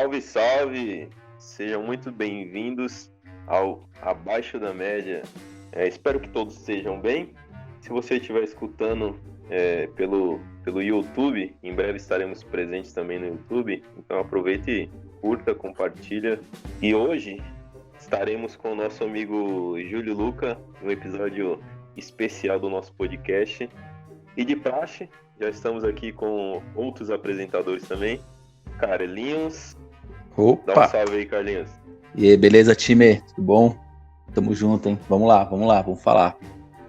Salve, salve! Sejam muito bem-vindos ao Abaixo da Média. Espero que todos estejam bem. Se você estiver escutando pelo YouTube, em breve estaremos presentes também no YouTube. Então aproveite, curta, compartilha. E hoje estaremos com o nosso amigo Júlio Luca, um episódio especial do nosso podcast. E de praxe, já estamos aqui com outros apresentadores também. Carlinhos. Opa! Dá um salve aí, Carlinhos. E aí, beleza, time? Tudo bom? Tamo junto, hein? Vamos lá, vamos falar.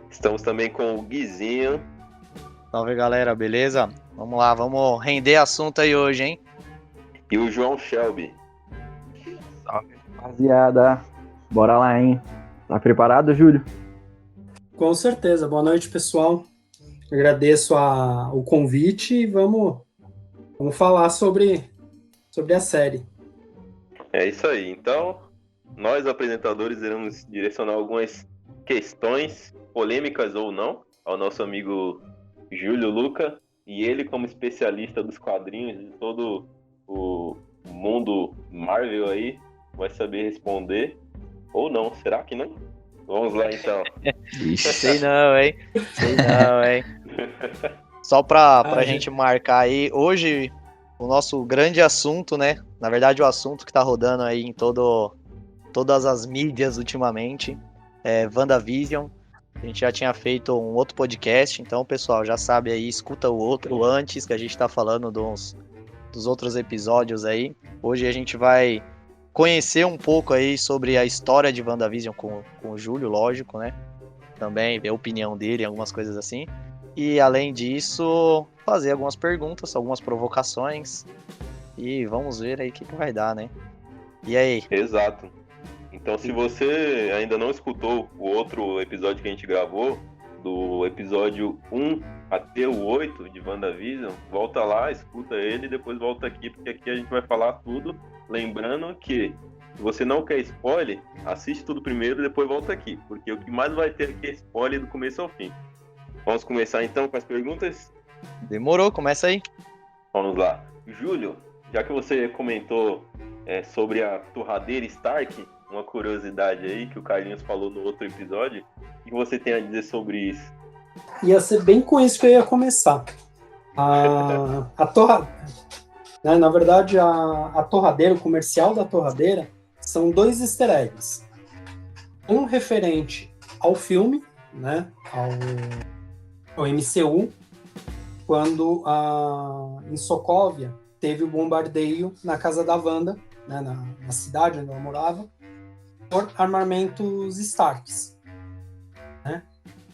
Estamos também com o Guizinho. Salve, galera, beleza? Vamos lá, vamos render assunto aí hoje, hein? E o João Shelby. Salve, rapaziada. Bora lá, hein? Tá preparado, Júlio? Com certeza. Boa noite, pessoal. Agradeço o convite e vamos falar sobre a série. É isso aí. Então, nós apresentadores iremos direcionar algumas questões, polêmicas ou não, ao nosso amigo Júlio Luca, e ele, como especialista dos quadrinhos de todo o mundo Marvel aí, vai saber responder ou não. Será que não? Vamos lá, então. Sei não, hein? Só pra gente marcar aí, hoje o nosso grande assunto, né? Na verdade, o assunto que tá rodando aí em todas as mídias ultimamente é WandaVision. A gente já tinha feito um outro podcast, então, pessoal, já sabe aí, escuta o outro antes, que a gente tá falando dos outros episódios aí. Hoje a gente vai conhecer um pouco aí sobre a história de WandaVision com o Júlio, lógico, né? Também ver a opinião dele, algumas coisas assim. E, além disso, fazer algumas perguntas, algumas provocações. E vamos ver aí o que vai dar, né? E aí? Exato. Então, se você ainda não escutou o outro episódio que a gente gravou, do episódio 1 até o 8 de WandaVision, volta lá, escuta ele e depois volta aqui, porque aqui a gente vai falar tudo. Lembrando que, se você não quer spoiler, assiste tudo primeiro e depois volta aqui, porque o que mais vai ter aqui é spoiler do começo ao fim. Vamos começar então com as perguntas? Demorou, começa aí. Vamos lá. Júlio, já que você comentou sobre a torradeira Stark, uma curiosidade aí que o Carlinhos falou no outro episódio, o que você tem a dizer sobre isso? Ia ser bem com isso que eu ia começar. Na verdade, a torradeira, o comercial da torradeira, são 2 easter eggs. Um referente ao filme, né, ao MCU, quando em Sokovia teve o bombardeio na casa da Wanda, né, na cidade onde ela morava, por armamentos Starks, né?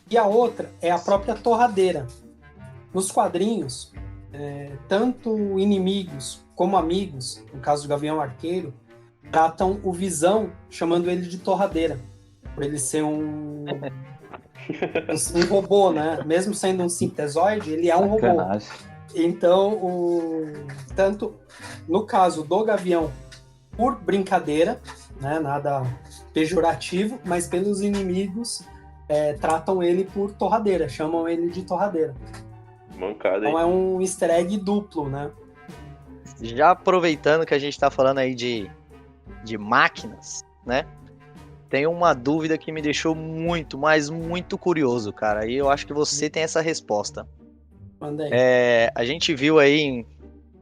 E a outra é a própria torradeira. Nos quadrinhos, tanto inimigos como amigos, no caso do Gavião Arqueiro, tratam o Visão chamando ele de torradeira, por ele ser um robô, né? Mesmo sendo um sintesoide, ele é um robô. Então, tanto no caso do Gavião, por brincadeira, né? Nada pejorativo, mas pelos inimigos tratam ele por torradeira, chamam ele de torradeira. Mancada, então é um easter egg duplo, né? Já aproveitando que a gente tá falando aí de máquinas, né? Tem uma dúvida que me deixou muito, mas muito curioso, cara. E eu acho que você tem essa resposta. Mandei. A gente viu aí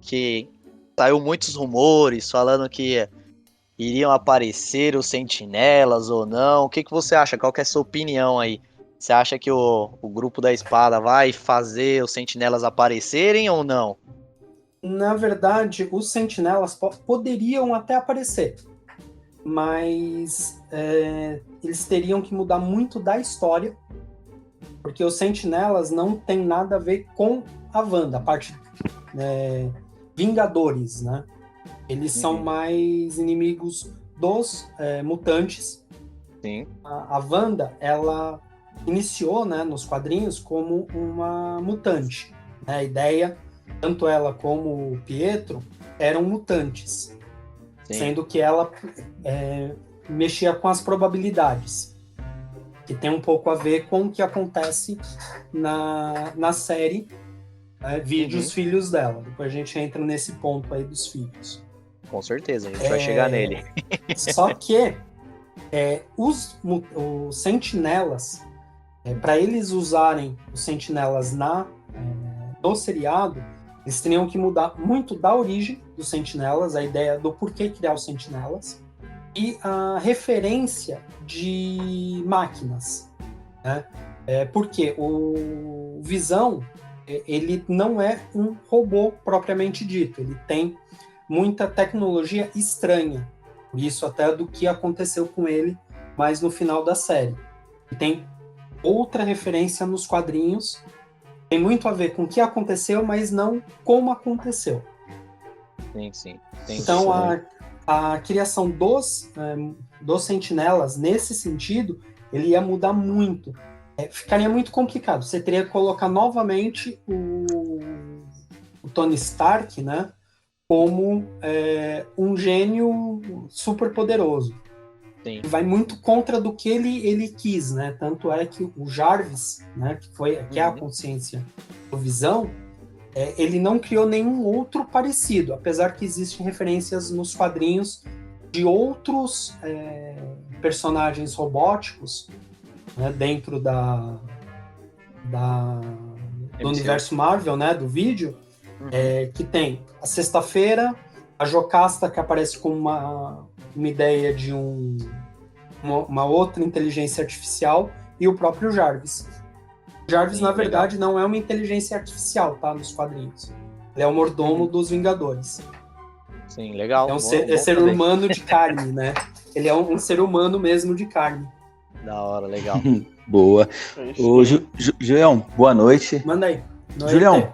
que saiu muitos rumores falando que iriam aparecer os sentinelas ou não. O que você acha? Qual que é a sua opinião aí? Você acha que o grupo da espada vai fazer os sentinelas aparecerem ou não? Na verdade, os sentinelas poderiam até aparecer, mas eles teriam que mudar muito da história, porque os sentinelas não tem nada a ver com a Wanda, a parte Vingadores, né? Eles são mais inimigos dos mutantes. Sim. A Wanda, ela iniciou, né, nos quadrinhos como uma mutante, né? A ideia, tanto ela como o Pietro, eram mutantes. Sim. Sendo que ela mexia com as probabilidades, que tem um pouco a ver com o que acontece na série Vídeos Filhos dela. Depois a gente entra nesse ponto aí dos filhos. com certeza, a gente vai chegar nele. Só que os sentinelas, para eles usarem os sentinelas no seriado, eles teriam que mudar muito da origem dos sentinelas, a ideia do porquê criar os sentinelas, e a referência de máquinas, né? Porque o Visão, ele não é um robô propriamente dito, ele tem muita tecnologia estranha, por isso até do que aconteceu com ele mais no final da série. E tem outra referência nos quadrinhos, tem muito a ver com o que aconteceu, mas não como aconteceu. Sim. Então a criação dos sentinelas, nesse sentido, ele ia mudar muito. Ficaria muito complicado. Você teria que colocar novamente o Tony Stark, né, como um gênio super poderoso. Sim. Vai muito contra do que ele quis, né? Tanto é que o Jarvis, né, que é a consciência do Visão, ele não criou nenhum outro parecido, apesar que existem referências nos quadrinhos de outros personagens robóticos, né, dentro do universo Marvel, né, do vídeo, que tem a Sexta-feira, a Jocasta, que aparece com uma ideia de uma outra inteligência artificial, e o próprio Jarvis. O Jarvis, na verdade, não é uma inteligência artificial, tá, nos quadrinhos. Ele é o mordomo dos Vingadores. Sim, legal. É um ser humano de carne, né? Ele é um ser humano mesmo de carne. Da hora, legal. Boa. Ô, Julião, boa noite. Manda aí. Julião,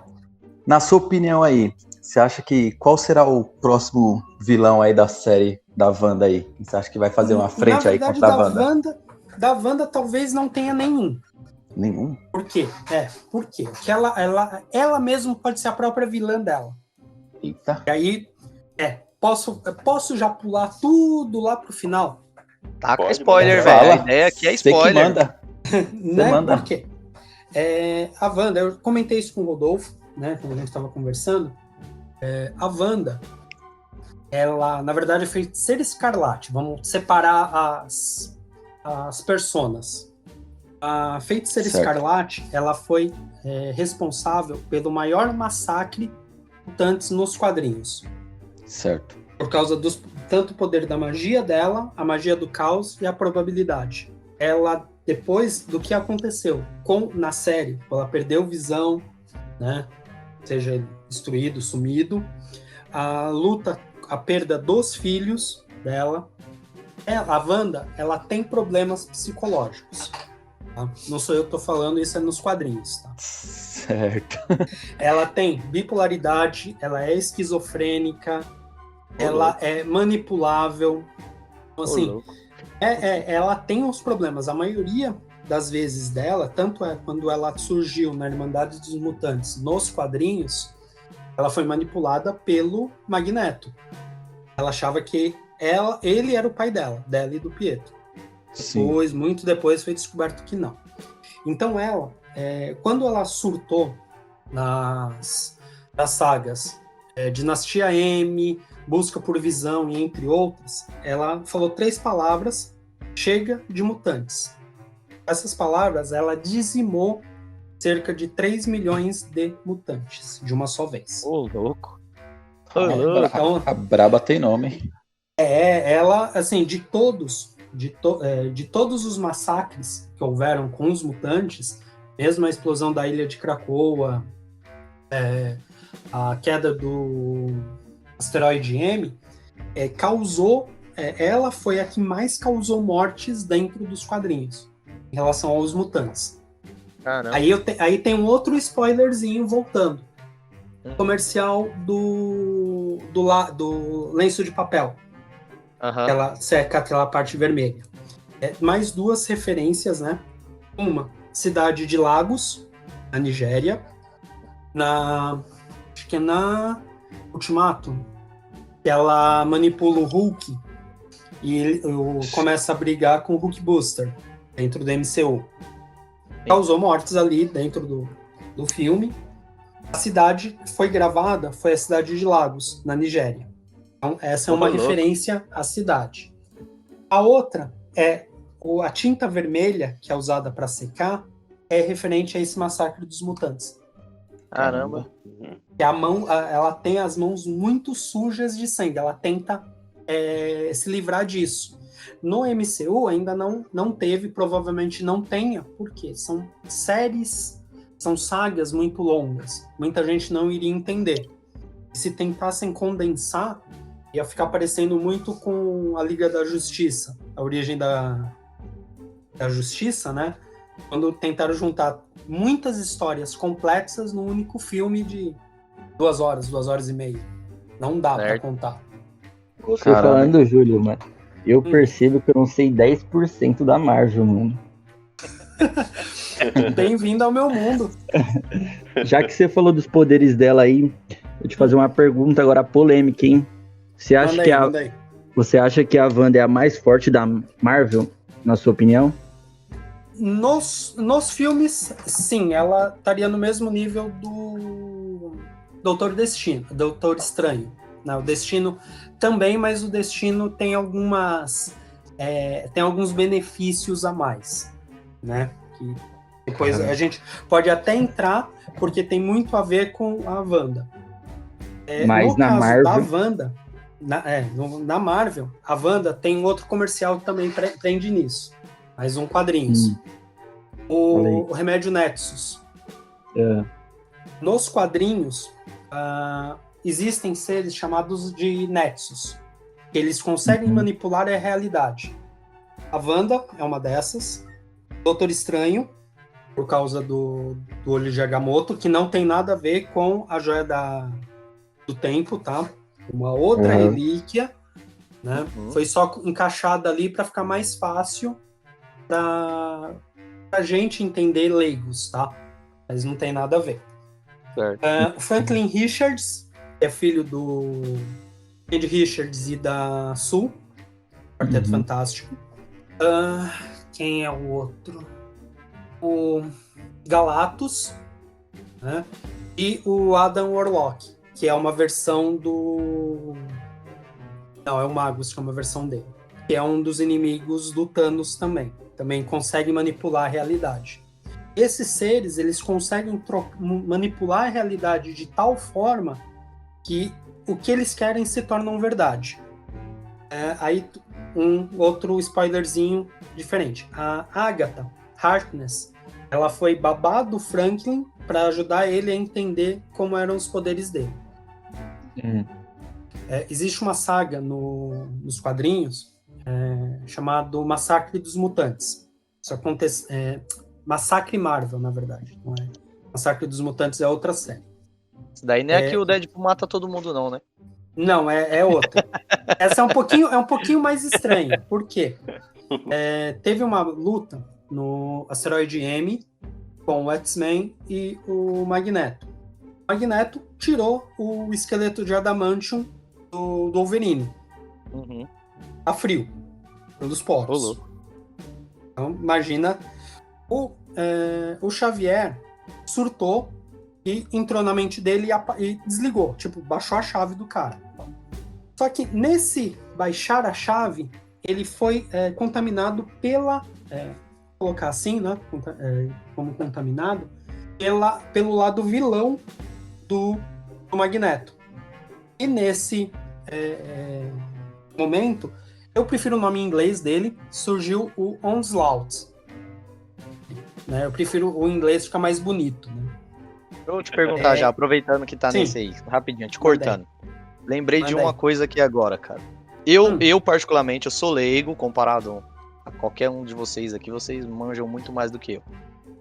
na sua opinião aí, você acha que qual será o próximo vilão aí da série da Wanda aí? Você acha que vai fazer uma frente aí contra a Wanda? Da Wanda talvez não tenha nenhum. Nenhum? Por quê? Porque ela mesma pode ser a própria vilã dela. Eita. E aí, posso já pular tudo lá pro final? Tá com spoiler, velho. A ideia aqui é spoiler. Você que manda. Né? Manda. Por quê? A Wanda, eu comentei isso com o Rodolfo, né, quando a gente estava conversando. A Wanda, ela, na verdade, é Feiticeira Escarlate. Vamos separar as personas. A Feiticeira Escarlate, ela foi responsável pelo maior massacre de mutantes nos quadrinhos. Certo. Por causa tanto o poder da magia dela, a magia do caos e a probabilidade. Ela, depois do que aconteceu na série, ela perdeu Visão, né? Seja ele destruído, sumido, a perda dos filhos dela. A Wanda, ela tem problemas psicológicos. Tá? Não sou eu que estou falando, isso é nos quadrinhos. Tá? Certo. Ela tem bipolaridade, ela é esquizofrênica, ela é manipulável. Então, assim, ela tem uns problemas. A maioria das vezes dela, tanto quando ela surgiu na Irmandade dos Mutantes nos quadrinhos, ela foi manipulada pelo Magneto. Ela achava que ele era o pai dela e do Pietro. Depois, muito depois, foi descoberto que não. Então ela, quando ela surtou nas sagas Dinastia M, Busca por Visão e entre outras, ela falou 3 palavras: chega de mutantes. Essas palavras, ela dizimou cerca de 3 milhões de mutantes de uma só vez. Ô, louco. Então, a braba tem nome. Ela, assim, de todos os massacres que houveram com os mutantes, mesmo a explosão da ilha de Krakoa, a queda do asteroide M, ela foi a que mais causou mortes dentro dos quadrinhos, em relação aos mutantes. Caramba. Aí tem um outro spoilerzinho voltando. Comercial do lenço de papel. Aquela parte vermelha. Mais 2 referências, né? Uma, Cidade de Lagos, na Nigéria. Acho que é na Ultimato, que ela manipula o Hulk e ele começa a brigar com o Hulk Buster dentro do MCU. Causou mortes ali dentro do filme. A cidade foi gravada, foi a Cidade de Lagos, na Nigéria. Então, essa é uma referência à cidade. A outra é a tinta vermelha que é usada para secar é referente a esse massacre dos mutantes. Caramba. Que a mão, ela tem as mãos muito sujas de sangue. Ela tenta se livrar disso. No MCU ainda não teve, provavelmente não tenha, porque são séries, são sagas muito longas. Muita gente não iria entender. Se tentassem condensar, ia ficar parecendo muito com a Liga da Justiça, a origem da Justiça, né? Quando tentaram juntar muitas histórias complexas num único filme de 2 horas e meia. Não dá pra contar. Você falando, Júlio, mano, eu percebo que eu não sei 10% da Marvel, mano. Bem-vindo ao meu mundo. Já que você falou dos poderes dela aí, vou te fazer uma pergunta agora polêmica, hein? Você acha que a Wanda é a mais forte da Marvel, na sua opinião? Nos filmes, sim, ela estaria no mesmo nível do Doutor Estranho. Não, o Destino também, mas o Destino tem alguns benefícios a mais, né? Que depois a gente pode até entrar, porque tem muito a ver com a Wanda. Mas no na caso Marvel... da Wanda, na Marvel, a Wanda tem um outro comercial que também prende nisso. Mais um quadrinhos. O Remédio Nexus. Nos quadrinhos, existem seres chamados de Nexus. Que eles conseguem manipular a realidade. A Wanda é uma dessas. Doutor Estranho, por causa do olho de Agamotto, que não tem nada a ver com a joia do tempo, tá? Uma outra relíquia, né? Foi só encaixada ali para ficar mais fácil pra gente entender leigos, tá? Mas não tem nada a ver. O Franklin Richards, que é filho do Reed Richards e da Sue, Quarteto Fantástico. Quem é o outro? O Galactus, né? E o Adam Warlock, que é uma versão do... Não, é o Magus, que é uma versão dele. Que é um dos inimigos do Thanos também. Também consegue manipular a realidade. Esses seres, eles conseguem manipular a realidade de tal forma que o que eles querem se torna verdade. Aí, um outro spoilerzinho diferente. A Agatha Harkness, ela foi babá do Franklin para ajudar ele a entender como eram os poderes dele. Existe uma saga nos quadrinhos chamado Massacre dos Mutantes. Isso acontece... Massacre Marvel, na verdade. Não é? Massacre dos Mutantes é outra série. Isso daí não é que o Deadpool mata todo mundo, não, né? Não, é outra. Essa é um pouquinho mais estranha. Por quê? Teve uma luta no Asteroide M com o X-Men e o Magneto. O Magneto tirou o esqueleto de Adamantium do Wolverine. A frio. Um dos poros. Então, imagina... O Xavier surtou e entrou na mente dele e desligou. Tipo, baixou a chave do cara. Só que nesse baixar a chave, ele foi contaminado colocar assim, né? Como contaminado, pelo lado vilão do Magneto. E nesse momento, eu prefiro o nome em inglês dele, surgiu o Onslaught. Né? Eu prefiro o inglês, ficar mais bonito. Né? Eu vou te perguntar já, aproveitando que tá nesse aí, rapidinho, te cortando. Lembrei de uma coisa aqui agora, cara. Eu particularmente, eu sou leigo, comparado a qualquer um de vocês aqui, vocês manjam muito mais do que eu.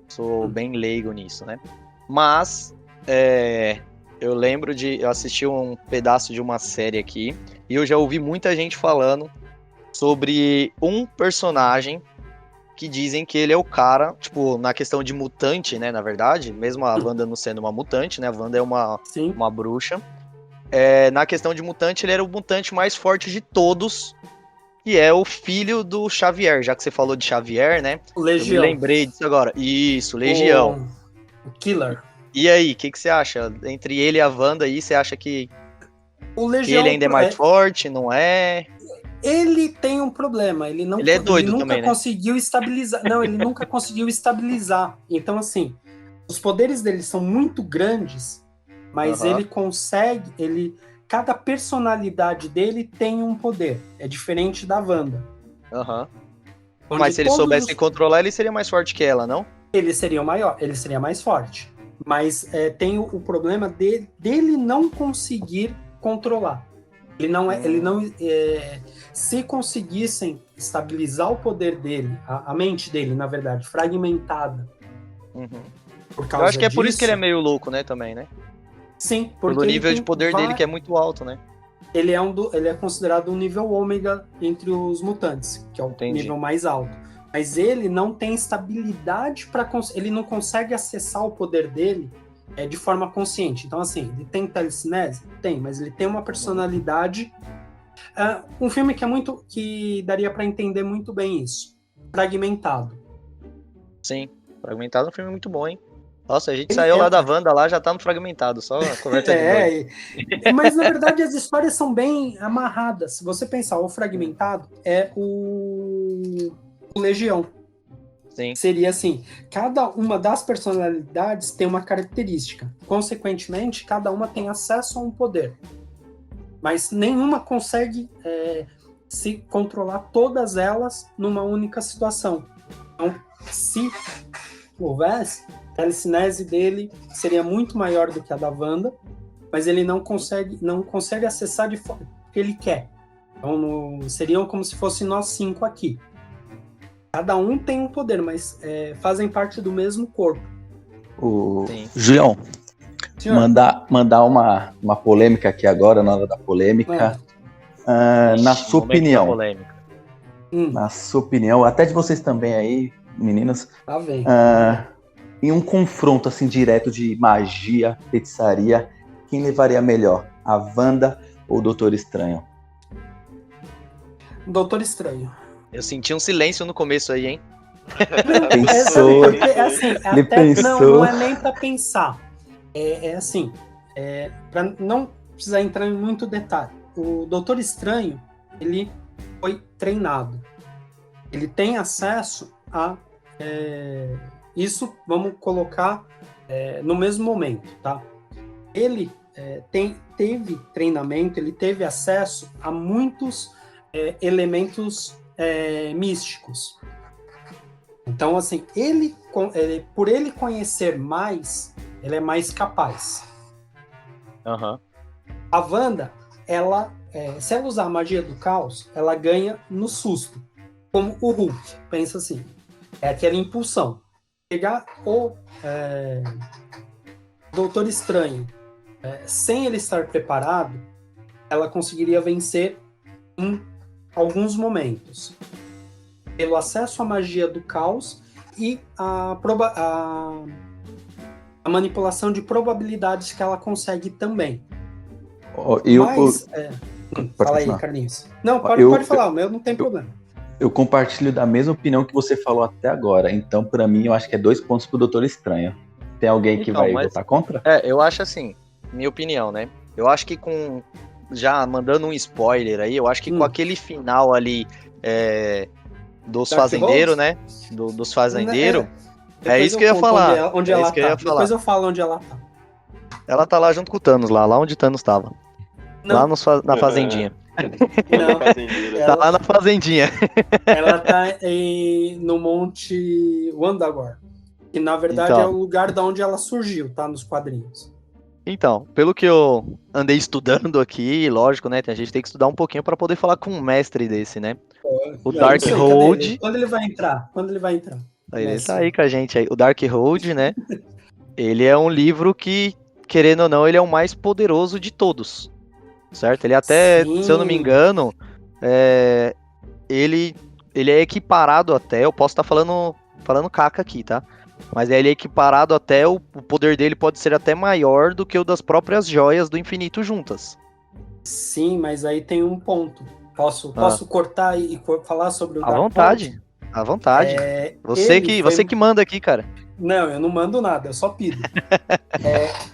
Sou bem leigo nisso, né? Mas, eu lembro eu assisti um pedaço de uma série aqui, e eu já ouvi muita gente falando sobre um personagem que dizem que ele é o cara, tipo, na questão de mutante, né, na verdade, mesmo a Wanda não sendo uma mutante, né, a Wanda é uma bruxa, na questão de mutante, ele era o mutante mais forte de todos, que é o filho do Xavier, já que você falou de Xavier, né, Legião. Eu me lembrei disso agora, isso, Legião. O Killer. E aí, o que você acha? Entre ele e a Wanda aí, você acha que O Legião, ele ainda é mais forte, não é? Ele tem um problema, ele é doido nunca também, conseguiu estabilizar. Não, ele nunca conseguiu estabilizar. Então, assim, os poderes dele são muito grandes, mas ele consegue, cada personalidade dele tem um poder. É diferente da Wanda. Mas se ele soubesse controlar, ele seria mais forte que ela, não? Ele seria o maior, ele seria mais forte. Mas tem o problema dele não conseguir controlar. Ele não se conseguissem estabilizar o poder dele, a mente dele, na verdade, fragmentada. Por causa Eu acho que é por disso, isso que ele é meio louco, né, também, né? Sim, porque pelo nível de poder dele que é muito alto, né? Ele é considerado um nível ômega entre os mutantes, que é o nível mais alto. Mas ele não tem estabilidade ele não consegue acessar o poder dele de forma consciente. Então, assim, ele tem telecinese? Tem, mas ele tem uma personalidade. Um filme que daria para entender muito bem isso. Fragmentado. Sim, Fragmentado é um filme muito bom, hein? Nossa, a gente saiu lá da Wanda, lá já tá no Fragmentado, só a conversa de doido. Mas, na verdade, as histórias são bem amarradas. Se você pensar, o Fragmentado é o Legião. Sim. Seria assim, cada uma das personalidades tem uma característica. Consequentemente, cada uma tem acesso a um poder. Mas nenhuma consegue se controlar todas elas numa única situação. Então, se houvesse, a telecinese dele seria muito maior do que a da Wanda, mas ele não consegue acessar de forma que ele quer. Então, seriam como se fossem nós 5 aqui. Cada um tem um poder, mas fazem parte do mesmo corpo. Julião, mandar uma polêmica aqui agora, na hora da polêmica. Na sua opinião, até de vocês também aí, meninas, tá bem. Em um confronto assim direto de magia, feitiçaria, quem levaria melhor? A Wanda ou o Doutor Estranho? Doutor Estranho. Eu senti um silêncio no começo aí, hein? Pensou. Ele pensou. Não é nem pra pensar. Assim, pra não precisar entrar em muito detalhe. O Doutor Estranho, ele foi treinado. Ele tem acesso a isso, vamos colocar no mesmo momento, tá? Ele teve treinamento, ele teve acesso a muitos elementos místicos. Então, assim, por ele conhecer mais, ele é mais capaz. A Wanda, se ela usar a magia do caos, ela ganha no susto. Como o Hulk, pensa assim. É aquela impulsão. Pegar o Doutor Estranho sem ele estar preparado, ela conseguiria vencer em alguns momentos. Pelo acesso à magia do caos e a manipulação de probabilidades que ela consegue também. Fala aí, Carlinhos. Não, pode falar, o meu não tem problema. Eu compartilho da mesma opinião que você falou até agora. Então, pra mim, eu acho que é 2 pontos pro Doutor Estranho. Tem alguém que vai votar contra? Eu acho assim, minha opinião, né? Eu acho que já mandando um spoiler aí, eu acho que com aquele final ali dos fazendeiros, né? Dos fazendeiros. É isso que eu ia falar. Onde ela tá. Depois eu falo onde ela tá. Ela tá lá junto com o Thanos, lá onde o Thanos tava. Lá na fazendinha. Não, tá lá na fazendinha. Ela tá no Monte Wandagor, que na verdade é o lugar da onde ela surgiu, tá? Nos quadrinhos. Então, pelo que eu andei estudando aqui, lógico, né? A gente tem que estudar um pouquinho para poder falar com um mestre desse, né? O Darkhold. Quando ele vai entrar? Ele tá aí com a gente aí. O Darkhold, né? Ele é um livro que, querendo ou não, ele é o mais poderoso de todos. Certo? Ele até, se eu não me engano, ele é equiparado até, eu posso estar falando caca aqui, tá? Mas ele é equiparado até, o poder dele pode ser até maior do que o das próprias joias do infinito juntas. Sim, mas aí tem um ponto. Posso cortar e falar sobre o Darkhold? À vontade. Você que manda aqui, cara. Não, eu não mando nada, eu só pido.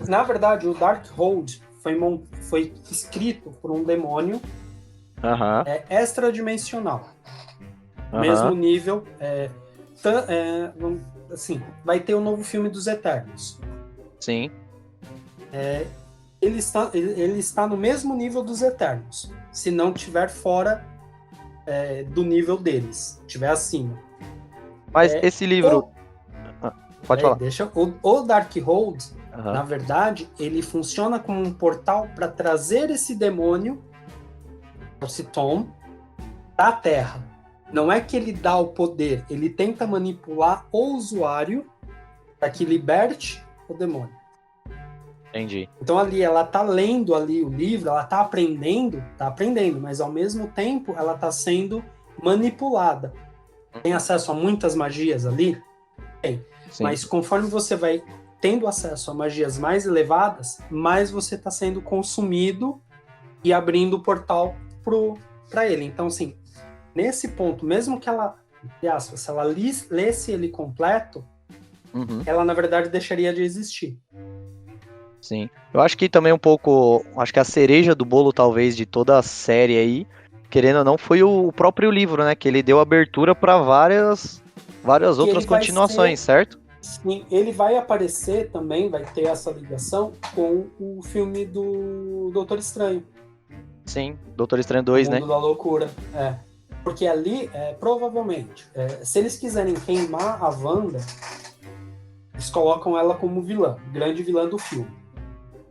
Na verdade, o Darkhold foi escrito por um demônio extradimensional. Mesmo nível, assim, vai ter o novo filme dos Eternos. Sim. Ele está no mesmo nível dos Eternos, se não estiver fora do nível deles, estiver acima. Mas esse livro... Pode falar. O Darkhold, na verdade, ele funciona como um portal para trazer esse demônio, esse Tom, da Terra. Não é que ele dá o poder, ele tenta manipular o usuário para que liberte o demônio. Entendi. Então ali ela tá lendo ali o livro, ela tá aprendendo, mas ao mesmo tempo ela tá sendo manipulada. Tem acesso a muitas magias ali? Tem. Sim. Mas conforme você vai tendo acesso a magias mais elevadas, mais você tá sendo consumido e abrindo o portal para ele. Então, assim, nesse ponto, mesmo que ela, entre aspas, se ela lesse ele completo, ela, na verdade, deixaria de existir. Sim. Eu acho que também um pouco, acho que a cereja do bolo, talvez, de toda a série aí, querendo ou não, foi o próprio livro, né? Que ele deu abertura para várias outras continuações, certo? Sim, ele vai aparecer também, vai ter essa ligação com o filme do Doutor Estranho. Sim, Doutor Estranho 2, né? O Mundo da Loucura, Porque ali, provavelmente, se eles quiserem queimar a Wanda, eles colocam ela como vilã, grande vilã do filme.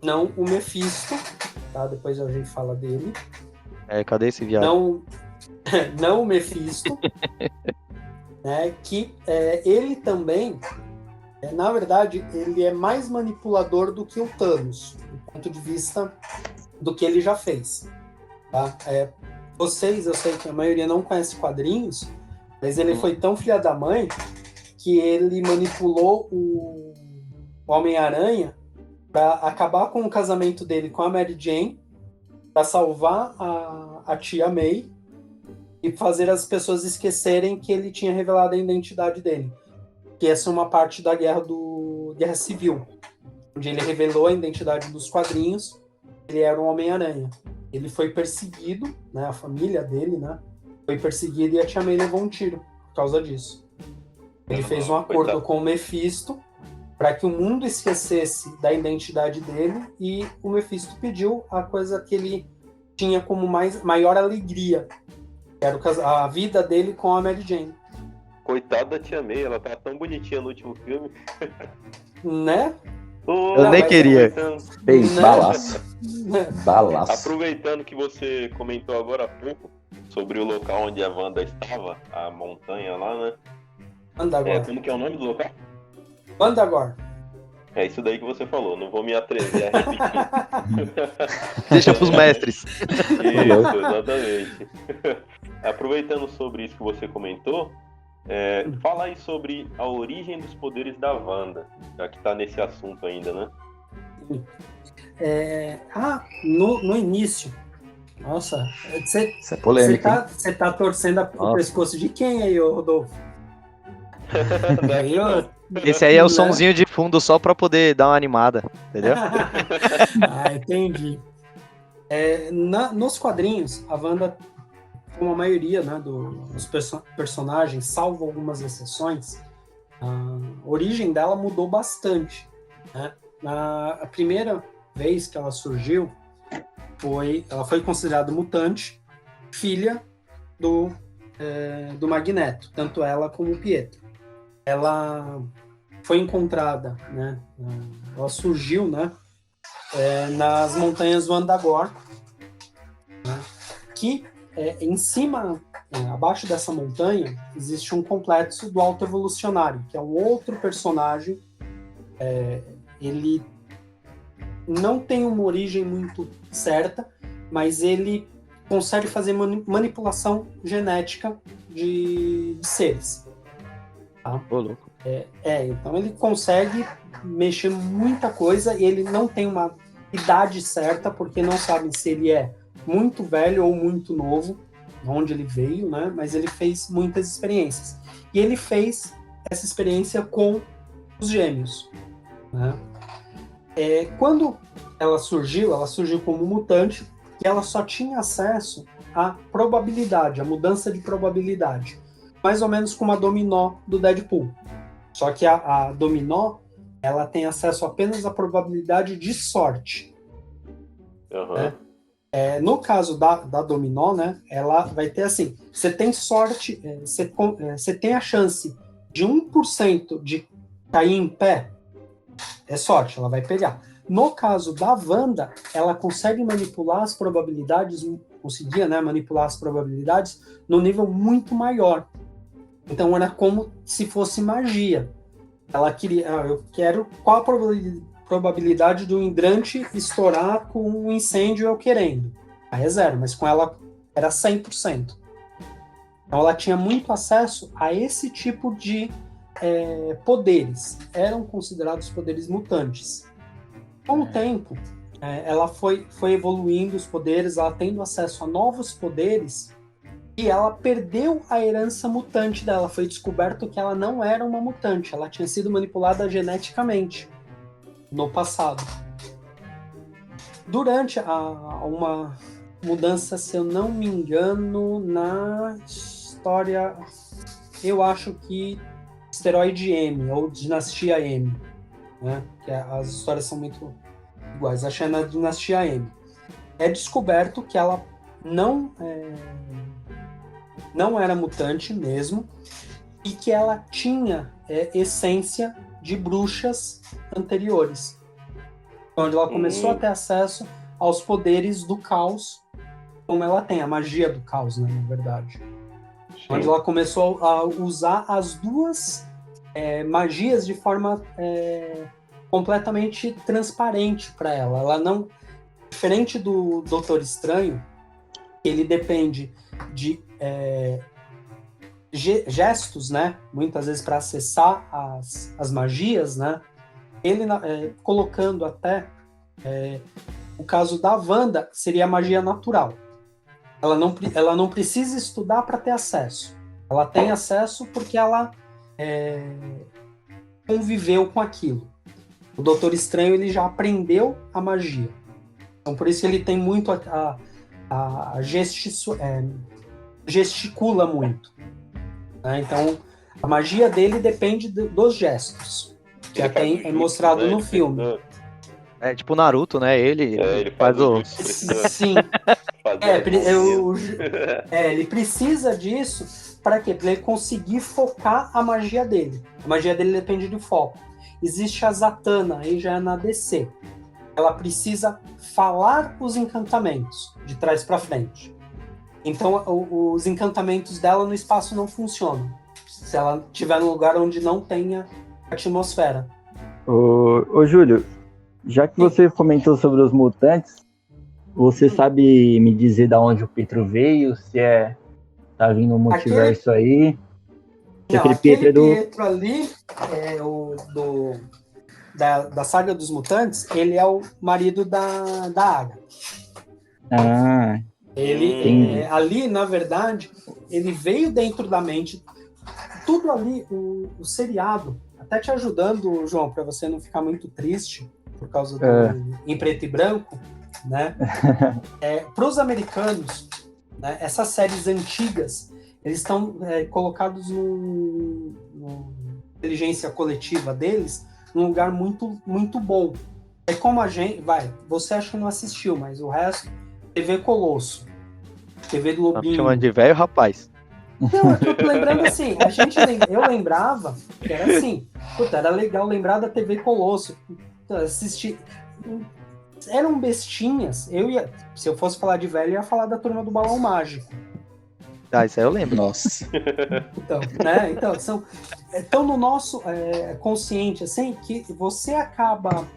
Não o Mephisto, tá? Depois a gente fala dele. Cadê esse viado? Não o Mephisto, né? Que ele também, na verdade, ele é mais manipulador do que o Thanos, do ponto de vista do que ele já fez. Tá? Vocês, eu sei que a maioria não conhece quadrinhos, mas ele foi tão filha da mãe que ele manipulou o Homem-Aranha para acabar com o casamento dele com a Mary Jane, para salvar a tia May e fazer as pessoas esquecerem que ele tinha revelado a identidade dele. Que essa é uma parte da Guerra Civil, onde ele revelou a identidade dos quadrinhos. Ele era um Homem-Aranha. Ele foi perseguido, né, a família dele, né, foi perseguida e a tia May levou um tiro por causa disso. Ele fez um acordo com o Mephisto para que o mundo esquecesse da identidade dele e o Mephisto pediu a coisa que ele tinha como maior alegria, que era a vida dele com a Mary Jane. Coitada da tia May, ela tá tão bonitinha no último filme. Né? Eu nem queria. Ei, balaço. Balaço. Aproveitando que você comentou agora há pouco sobre o local onde a Wanda estava, a montanha lá, né? Mandagor. Como que é o nome do local? Mandagor. É isso daí que você falou, não vou me atrever a repetir. Deixa pros mestres. Isso, exatamente. Aproveitando sobre isso que você comentou, fala aí sobre a origem dos poderes da Wanda, já que tá nesse assunto ainda, né? No início, nossa, isso é polêmico. Você tá torcendo o pescoço de quem aí, Rodolfo? Esse aí é o sonzinho de fundo só pra poder dar uma animada, entendeu? Entendi. Nos quadrinhos, a Wanda, como a maioria, né, dos personagens, salvo algumas exceções, a origem dela mudou bastante. Né? A primeira vez que ela surgiu, ela foi considerada mutante, filha do Magneto, tanto ela como o Pietro. Ela foi encontrada, né? Ela surgiu, né? Nas montanhas do Andagor, né? Que em cima, abaixo dessa montanha, existe um complexo do Alto Evolucionário, que é um outro personagem. Ele não tem uma origem muito certa, mas ele consegue fazer manipulação genética de seres. Tá? Louco. Então ele consegue mexer muita coisa e ele não tem uma idade certa, porque não sabem se ele é muito velho ou muito novo, de onde ele veio, né? Mas ele fez muitas experiências. E ele fez essa experiência com os gêmeos. Né? Quando ela surgiu como mutante e ela só tinha acesso à probabilidade, à mudança de probabilidade. Mais ou menos como a Dominó do Deadpool. Só que a Dominó, ela tem acesso apenas à probabilidade de sorte. Uhum. Né? No caso da Dominó, né, ela vai ter assim, você tem sorte, você tem a chance de 1% de cair em pé, é sorte, ela vai pegar. No caso da Wanda, ela consegue manipular as probabilidades, conseguia, né, manipular as probabilidades num nível muito maior. Então era como se fosse magia. Ela queria, eu quero, qual a probabilidade do hidrante estourar com um incêndio eu querendo? Aí é 0, mas com ela era 100%. Então ela tinha muito acesso a esse tipo de poderes. Eram considerados poderes mutantes. Com o tempo, ela foi evoluindo os poderes, ela tendo acesso a novos poderes, e ela perdeu a herança mutante dela. Foi descoberto que ela não era uma mutante, ela tinha sido manipulada geneticamente no passado. Durante uma mudança, se eu não me engano, na história, eu acho que Asteroide M, ou Dinastia M, né? Que as histórias são muito iguais. Acho que é na Dinastia M. É descoberto que ela não era mutante mesmo, e que ela tinha essência de bruxas anteriores. Onde ela começou a ter acesso aos poderes do caos, como ela tem, a magia do caos, né, na verdade. Sim. Onde ela começou a usar as duas magias de forma completamente transparente para ela. Ela não... Diferente do Doutor Estranho, ele depende de gestos, né? Muitas vezes para acessar as magias, né? Ele colocando até o caso da Wanda seria a magia natural. Ela não precisa estudar para ter acesso. Ela tem acesso porque ela conviveu com aquilo. O Doutor Estranho ele já aprendeu a magia. Então por isso ele tem muito gesticula muito. Né? Então a magia dele depende dos gestos, que até é mostrado no filme. É tipo Naruto, né? Ele faz o... Sim. Ele precisa disso para quê? Para ele conseguir focar a magia dele. A magia dele depende do foco. Existe a Zatanna, aí já é na DC. Ela precisa falar os encantamentos de trás para frente. Então os encantamentos dela no espaço não funcionam se ela estiver num lugar onde não tenha atmosfera. Ô Júlio, já que você comentou sobre os mutantes, você sabe me dizer de onde o Pietro veio? Se tá vindo um multiverso aí? Não, aquele Pietro ali é da saga dos mutantes, ele é o marido da Agatha. Ah, ele ali, na verdade, ele veio dentro da mente. Tudo ali, o seriado, até te ajudando, João, para você não ficar muito triste por causa do em preto e branco, né? Para os americanos, né, essas séries antigas, eles estão colocados no inteligência coletiva deles num lugar muito, muito bom. É como a gente... você acha que não assistiu, mas o resto... TV Colosso. TV do Lobinho. Chamando de velho, rapaz. Não, eu tô lembrando assim, eu lembrava que era assim, era legal lembrar da TV Colosso. Assistir... Eram bestinhas. Se eu fosse falar de velho, eu ia falar da Turma do Balão Mágico. Isso aí eu lembro. Nossa. Então, tão no nosso consciente, assim, que você acaba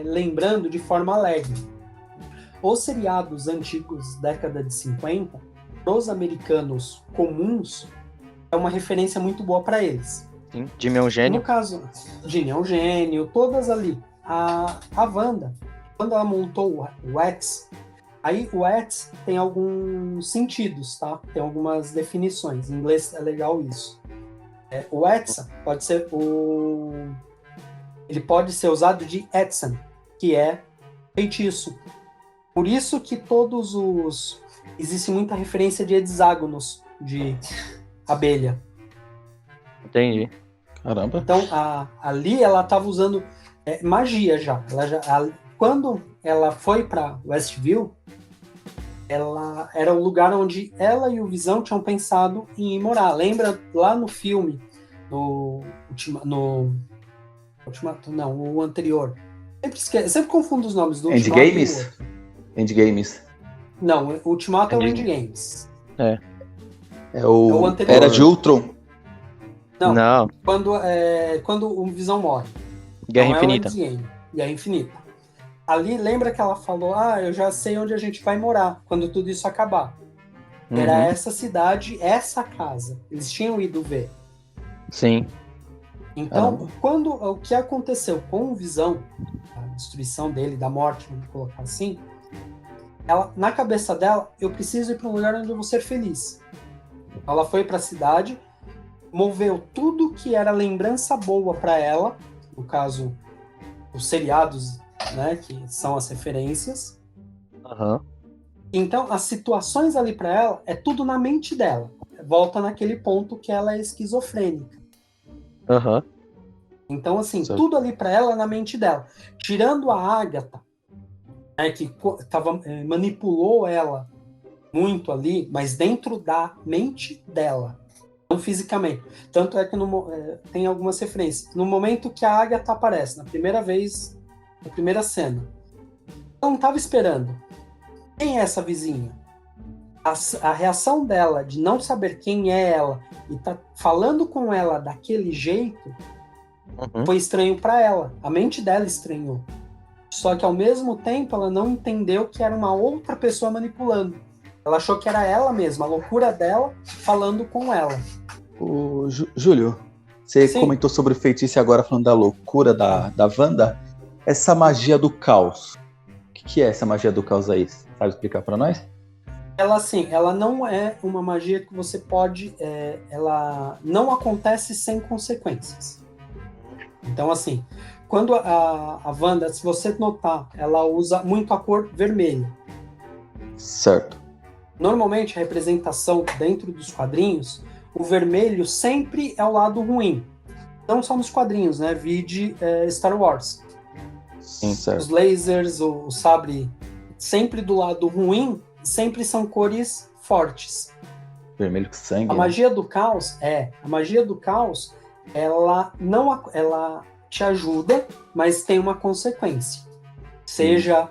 lembrando de forma alegre. Os seriados antigos, década de 50, para os americanos comuns, é uma referência muito boa para eles. Sim, Jimmy é um gênio. No caso, Jimmy é um gênio, todas ali. A Wanda, quando ela montou o X, aí o X tem alguns sentidos, tá? Tem algumas definições. Em inglês é legal isso. O X pode ser ele pode ser usado de Edson, que é feitiço. Por isso que existe muita referência de hexágonos de abelha. Entendi. Caramba. Então, ali ela estava usando magia já. Quando ela foi para Westview, ela era o lugar onde ela e o Visão tinham pensado em ir morar. Lembra lá no filme, o anterior. Sempre confundo os nomes do Endgames? Endgames. Não, o Ultimato é o Endgames. É o anterior. Era de Ultron. Não. Quando o Visão morre. Guerra Infinita. Guerra Infinita. Ali, lembra que ela falou, eu já sei onde a gente vai morar, quando tudo isso acabar. Era essa cidade, essa casa. Eles tinham ido ver. Sim. Então, o que aconteceu com o Visão, a destruição dele, da morte, vamos colocar assim, na cabeça dela, eu preciso ir para um lugar onde eu vou ser feliz. Ela foi para a cidade, moveu tudo que era lembrança boa para ela, no caso, os seriados, né, que são as referências. Então, as situações ali para ela, é tudo na mente dela. Volta naquele ponto que ela é esquizofrênica. Então, assim, tudo ali para ela é na mente dela. Tirando a Agatha, né, que manipulou ela muito ali, mas dentro da mente dela, não fisicamente. Tanto é que tem algumas referências. No momento que a Agatha aparece, na primeira cena, ela não estava esperando. Quem é essa vizinha? A reação dela de não saber quem é ela e tá falando com ela daquele jeito foi estranho para ela. A mente dela estranhou. Só que ao mesmo tempo ela não entendeu que era uma outra pessoa manipulando. Ela achou que era ela mesma, a loucura dela falando com ela. O Júlio, você comentou sobre o feitiço e agora falando da loucura da Wanda. Essa magia do caos. O que é essa magia do caos aí? Sabe explicar para nós? Ela não é uma magia que você pode... ela não acontece sem consequências. Então, assim, quando a Wanda, se você notar, ela usa muito a cor vermelha. Certo. Normalmente, a representação dentro dos quadrinhos, o vermelho sempre é o lado ruim. Não só nos quadrinhos, né? Vide Star Wars. Sim, certo. Os lasers, o sabre, sempre do lado ruim, sempre são cores fortes. Vermelho com sangue. A magia do caos, ela te ajuda, mas tem uma consequência. Seja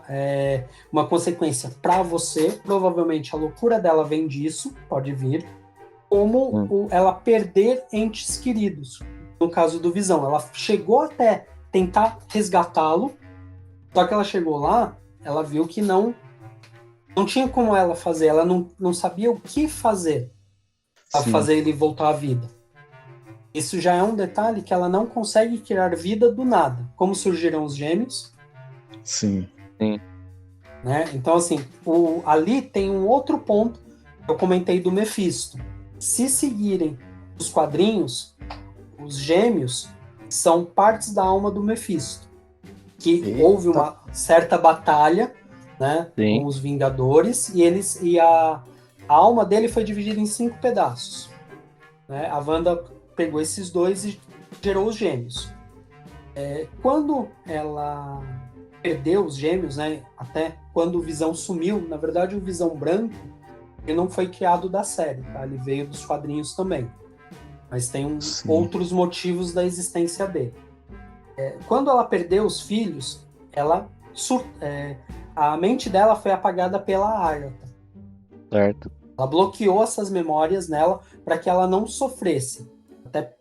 uma consequência para você, provavelmente a loucura dela vem disso, pode vir, como ela perder entes queridos. No caso do Visão, ela chegou até tentar resgatá-lo, só que ela chegou lá, ela viu que não tinha como ela fazer, ela não sabia o que fazer para fazer ele voltar à vida. Isso já é um detalhe que ela não consegue criar vida do nada. Como surgiram os gêmeos? Sim. Né? Então, assim, ali tem um outro ponto que eu comentei do Mephisto. Se seguirem os quadrinhos, os gêmeos são partes da alma do Mephisto. Que houve uma certa batalha, né, com os Vingadores, e a alma dele foi dividida em 5 pedaços. Né? A Wanda pegou esses 2 e gerou os gêmeos. Quando ela perdeu os gêmeos, né, até quando o Visão sumiu, na verdade o Visão branco ele não foi criado da série, tá? Ele veio dos quadrinhos também. Mas tem outros motivos da existência dele. Quando ela perdeu os filhos, a mente dela foi apagada pela Agatha. Certo. Ela bloqueou essas memórias nela para que ela não sofresse. Até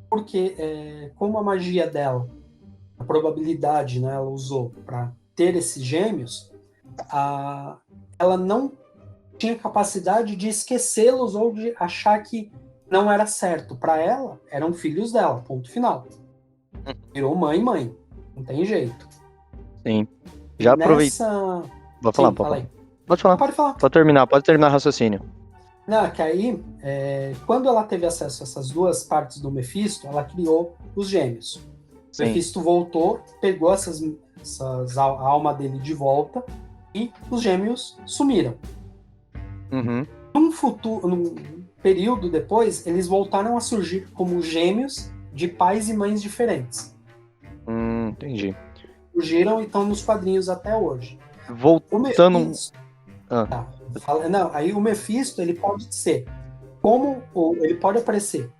porque, como a magia dela, a probabilidade, né, ela usou para ter esses gêmeos, ela não tinha capacidade de esquecê-los ou de achar que não era certo. Para ela, eram filhos dela, ponto final. Virou mãe. Não tem jeito. Sim. Já aproveitei. Vou falar, Pode falar. Pode falar. Pode terminar o raciocínio. Não, que aí, quando ela teve acesso a essas 2 partes do Mephisto, ela criou os gêmeos. O Mephisto voltou, pegou a alma dele de volta e os gêmeos sumiram. Uhum. Num período depois, eles voltaram a surgir como gêmeos de pais e mães diferentes. Entendi. Surgiram e estão nos quadrinhos até hoje. Voltando... Aí o Mephisto, ele pode ser ele pode aparecer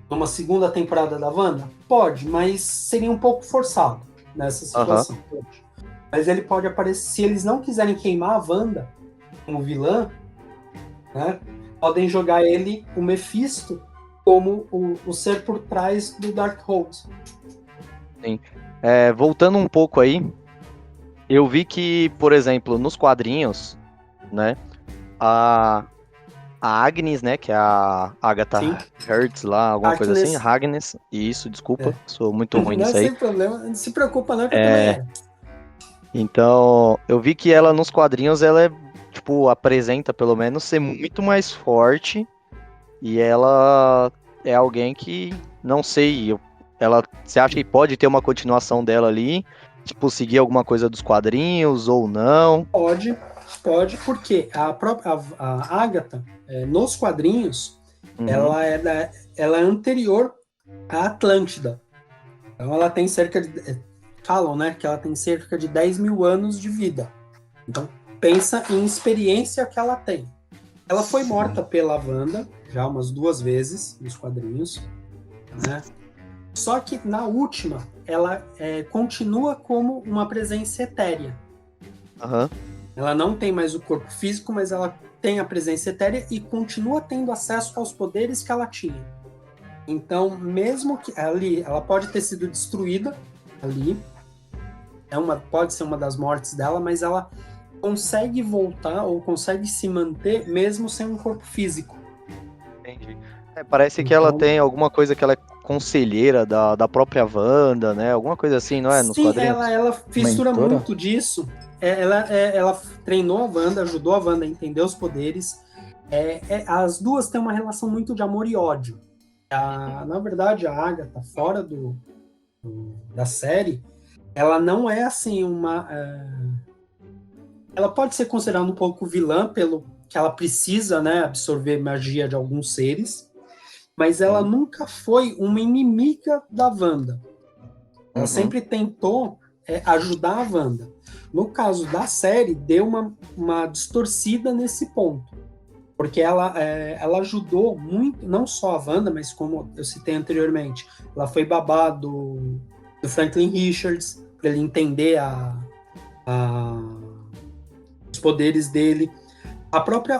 numa segunda temporada da Wanda? Pode, mas seria um pouco forçado nessa situação. Mas ele pode aparecer, se eles não quiserem queimar a Wanda como vilã, né, podem jogar o Mephisto, como o ser por trás do Darkhold. Sim. Voltando um pouco aí, eu vi que, por exemplo, nos quadrinhos, né, a Agnes, né, que é a Agatha Hertz lá, alguma coisa assim, Agnes, isso, desculpa, sou muito ruim nisso aí. Não, sem problema, não se preocupa não, que eu também é. Então, eu vi que ela nos quadrinhos, ela apresenta pelo menos ser muito mais forte, e ela é alguém que, não sei, você acha que pode ter uma continuação dela ali, seguir alguma coisa dos quadrinhos ou não? Pode, porque a Agatha, nos quadrinhos, ela é anterior à Atlântida. Então ela tem falam, né, que ela tem cerca de 10 mil anos de vida. Então, pensa em experiência que ela tem. Ela foi morta pela Wanda já umas 2 vezes nos quadrinhos, né? Só que na última, ela continua como uma presença etérea. Ela não tem mais o corpo físico, mas ela tem a presença etérea e continua tendo acesso aos poderes que ela tinha. Então, mesmo que ali, ela pode ter sido destruída ali, pode ser uma das mortes dela, mas ela consegue voltar ou consegue se manter mesmo sem um corpo físico. Entendi. Parece que ela tem alguma coisa que ela é conselheira da própria Wanda, né? Alguma coisa assim, não é? Nos quadrinhos? Sim, ela fistura muito disso. Ela treinou a Wanda, ajudou a Wanda a entender os poderes. As duas têm uma relação muito de amor e ódio. Na verdade, a Agatha, fora da série, ela não é assim ela pode ser considerada um pouco vilã pelo que ela precisa, né, absorver magia de alguns seres, mas ela nunca foi uma inimiga da Wanda. Ela sempre tentou ajudar a Wanda. No caso da série, deu uma distorcida nesse ponto, porque ela ajudou muito, não só a Wanda, mas como eu citei anteriormente, ela foi babá do Franklin Richards, para ele entender os poderes dele.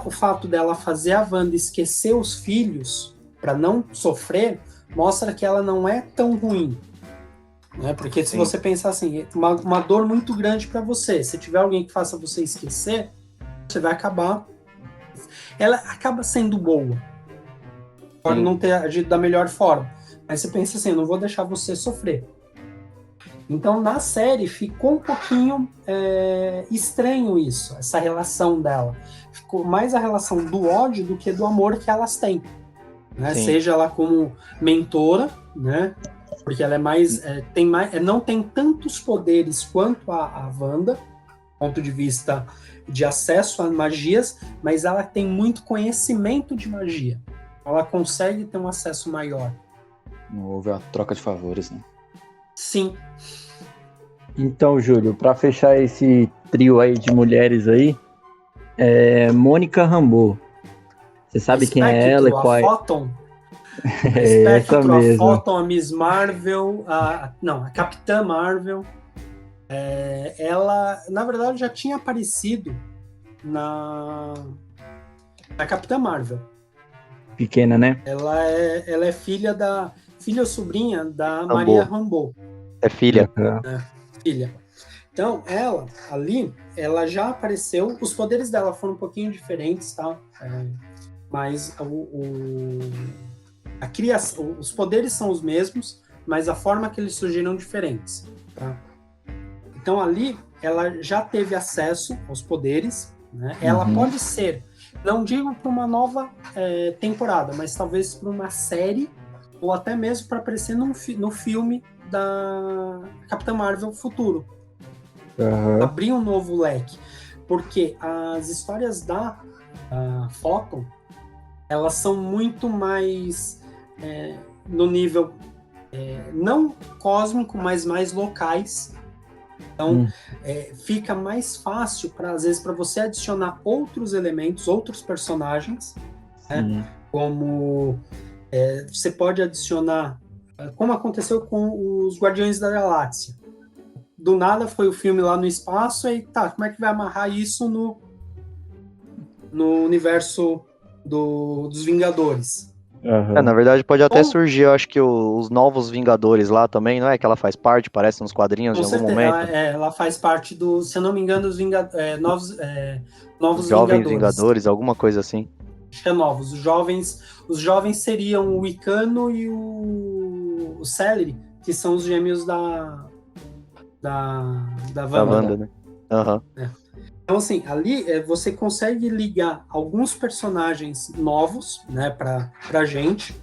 O fato dela fazer a Wanda esquecer os filhos para não sofrer, mostra que ela não é tão ruim. Né? Porque se você pensar assim, uma dor muito grande para você, se tiver alguém que faça você esquecer, você vai acabar... Ela acaba sendo boa. Pode não ter agido da melhor forma. Mas você pensa assim, eu não vou deixar você sofrer. Então, na série, ficou um pouquinho estranho isso, essa relação dela. Ficou mais a relação do ódio do que do amor que elas têm. Né? Seja ela como mentora, né? Porque ela não tem tantos poderes quanto a Wanda, do ponto de vista de acesso a magias, mas ela tem muito conhecimento de magia. Ela consegue ter um acesso maior. Não houve a troca de favores, né? Sim. Então, Júlio, para fechar esse trio aí de mulheres aí, Mônica Rambeau. Você sabe quem é ela e qual é? Photon. Essa mesmo. A Photon, a Miss Marvel, a Capitã Marvel. Ela, na verdade, já tinha aparecido na Capitã Marvel. Pequena, né? Ela é filha ou sobrinha da Maria Rambeau. É filha. Filha. Então, ela já apareceu. Os poderes dela foram um pouquinho diferentes, tá? Mas a criação, os poderes são os mesmos, mas a forma que eles surgiram diferentes, tá? Então, ali, ela já teve acesso aos poderes, né? Ela pode ser, não digo para uma nova temporada, mas talvez para uma série, ou até mesmo para aparecer no filme da Capitã Marvel futuro. abrir um novo leque. Porque as histórias da Photon, elas são muito mais no nível não cósmico, mas mais locais. Então, fica mais fácil, às vezes, para você adicionar outros elementos, outros personagens, né? Como você pode adicionar, como aconteceu com os Guardiões da Galáxia. Do nada foi o filme lá no espaço, e como é que vai amarrar isso no universo dos Vingadores? Na verdade, pode até surgir, eu acho que os novos Vingadores lá também, não é? Que ela faz parte, parece, nos quadrinhos em algum momento. Ela faz parte se eu não me engano, dos novos Jovens Vingadores, alguma coisa assim. Acho que é novos. Os jovens seriam o Icano e o Celery, que são os gêmeos da Wanda, né? Então, assim, ali você consegue ligar alguns personagens novos, né, pra gente.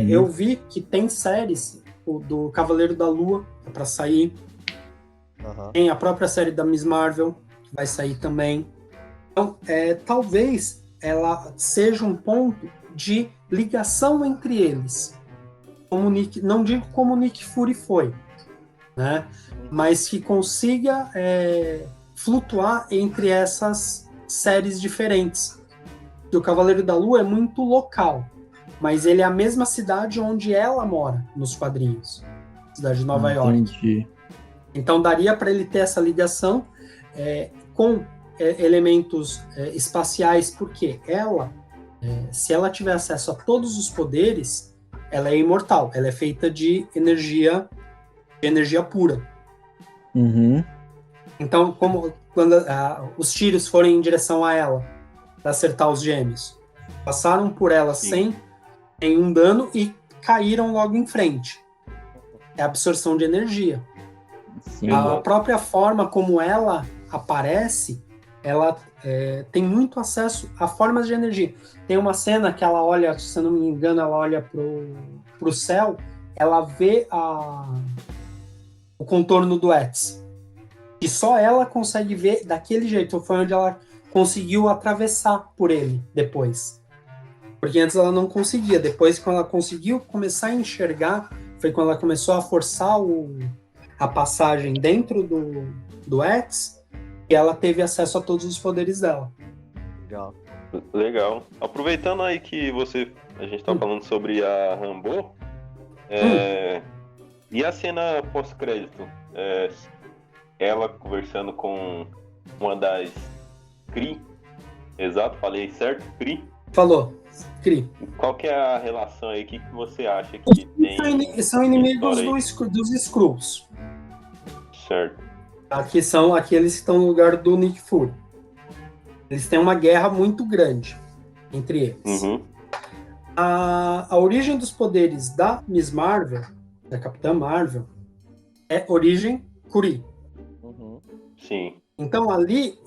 Eu vi que tem séries do Cavaleiro da Lua para sair. Tem a própria série da Miss Marvel, que vai sair também. Então, talvez ela seja um ponto de ligação entre eles. Não digo como o Nick Fury foi, né? Mas que consiga flutuar entre essas séries diferentes. O Cavaleiro da Lua é muito local, mas ele é a mesma cidade onde ela mora nos quadrinhos, cidade de Nova York. Então daria para ele ter essa ligação com elementos espaciais, porque ela, se ela tiver acesso a todos os poderes, ela é imortal, ela é feita de energia pura. Então, quando os tiros forem em direção a ela, para acertar os gêmeos, passaram por ela sem nenhum dano e caíram logo em frente. É absorção de energia. A própria forma como ela aparece, ela tem muito acesso a formas de energia. Tem uma cena que ela olha, se eu não me engano, ela olha pro céu, ela vê o contorno do Ets. E só ela consegue ver daquele jeito. Foi onde ela conseguiu atravessar por ele depois. Porque antes ela não conseguia. Depois, quando ela conseguiu começar a enxergar, foi quando ela começou a forçar a passagem dentro do Ets, e ela teve acesso a todos os poderes dela. Legal. Aproveitando aí que a gente tá falando sobre a Rambo, e a cena pós-crédito? Ela conversando com uma das Kree. Exato, falei certo? Kree? Falou. Kree. Qual que é a relação aí? O que você acha que tem? São inimigos dos Skrulls. Certo. Aqui são aqueles que estão no lugar do Nick Fury. Eles têm uma guerra muito grande entre eles. A origem dos poderes da Miss Marvel, da Capitã Marvel, é origem Kree. Sim. Então ali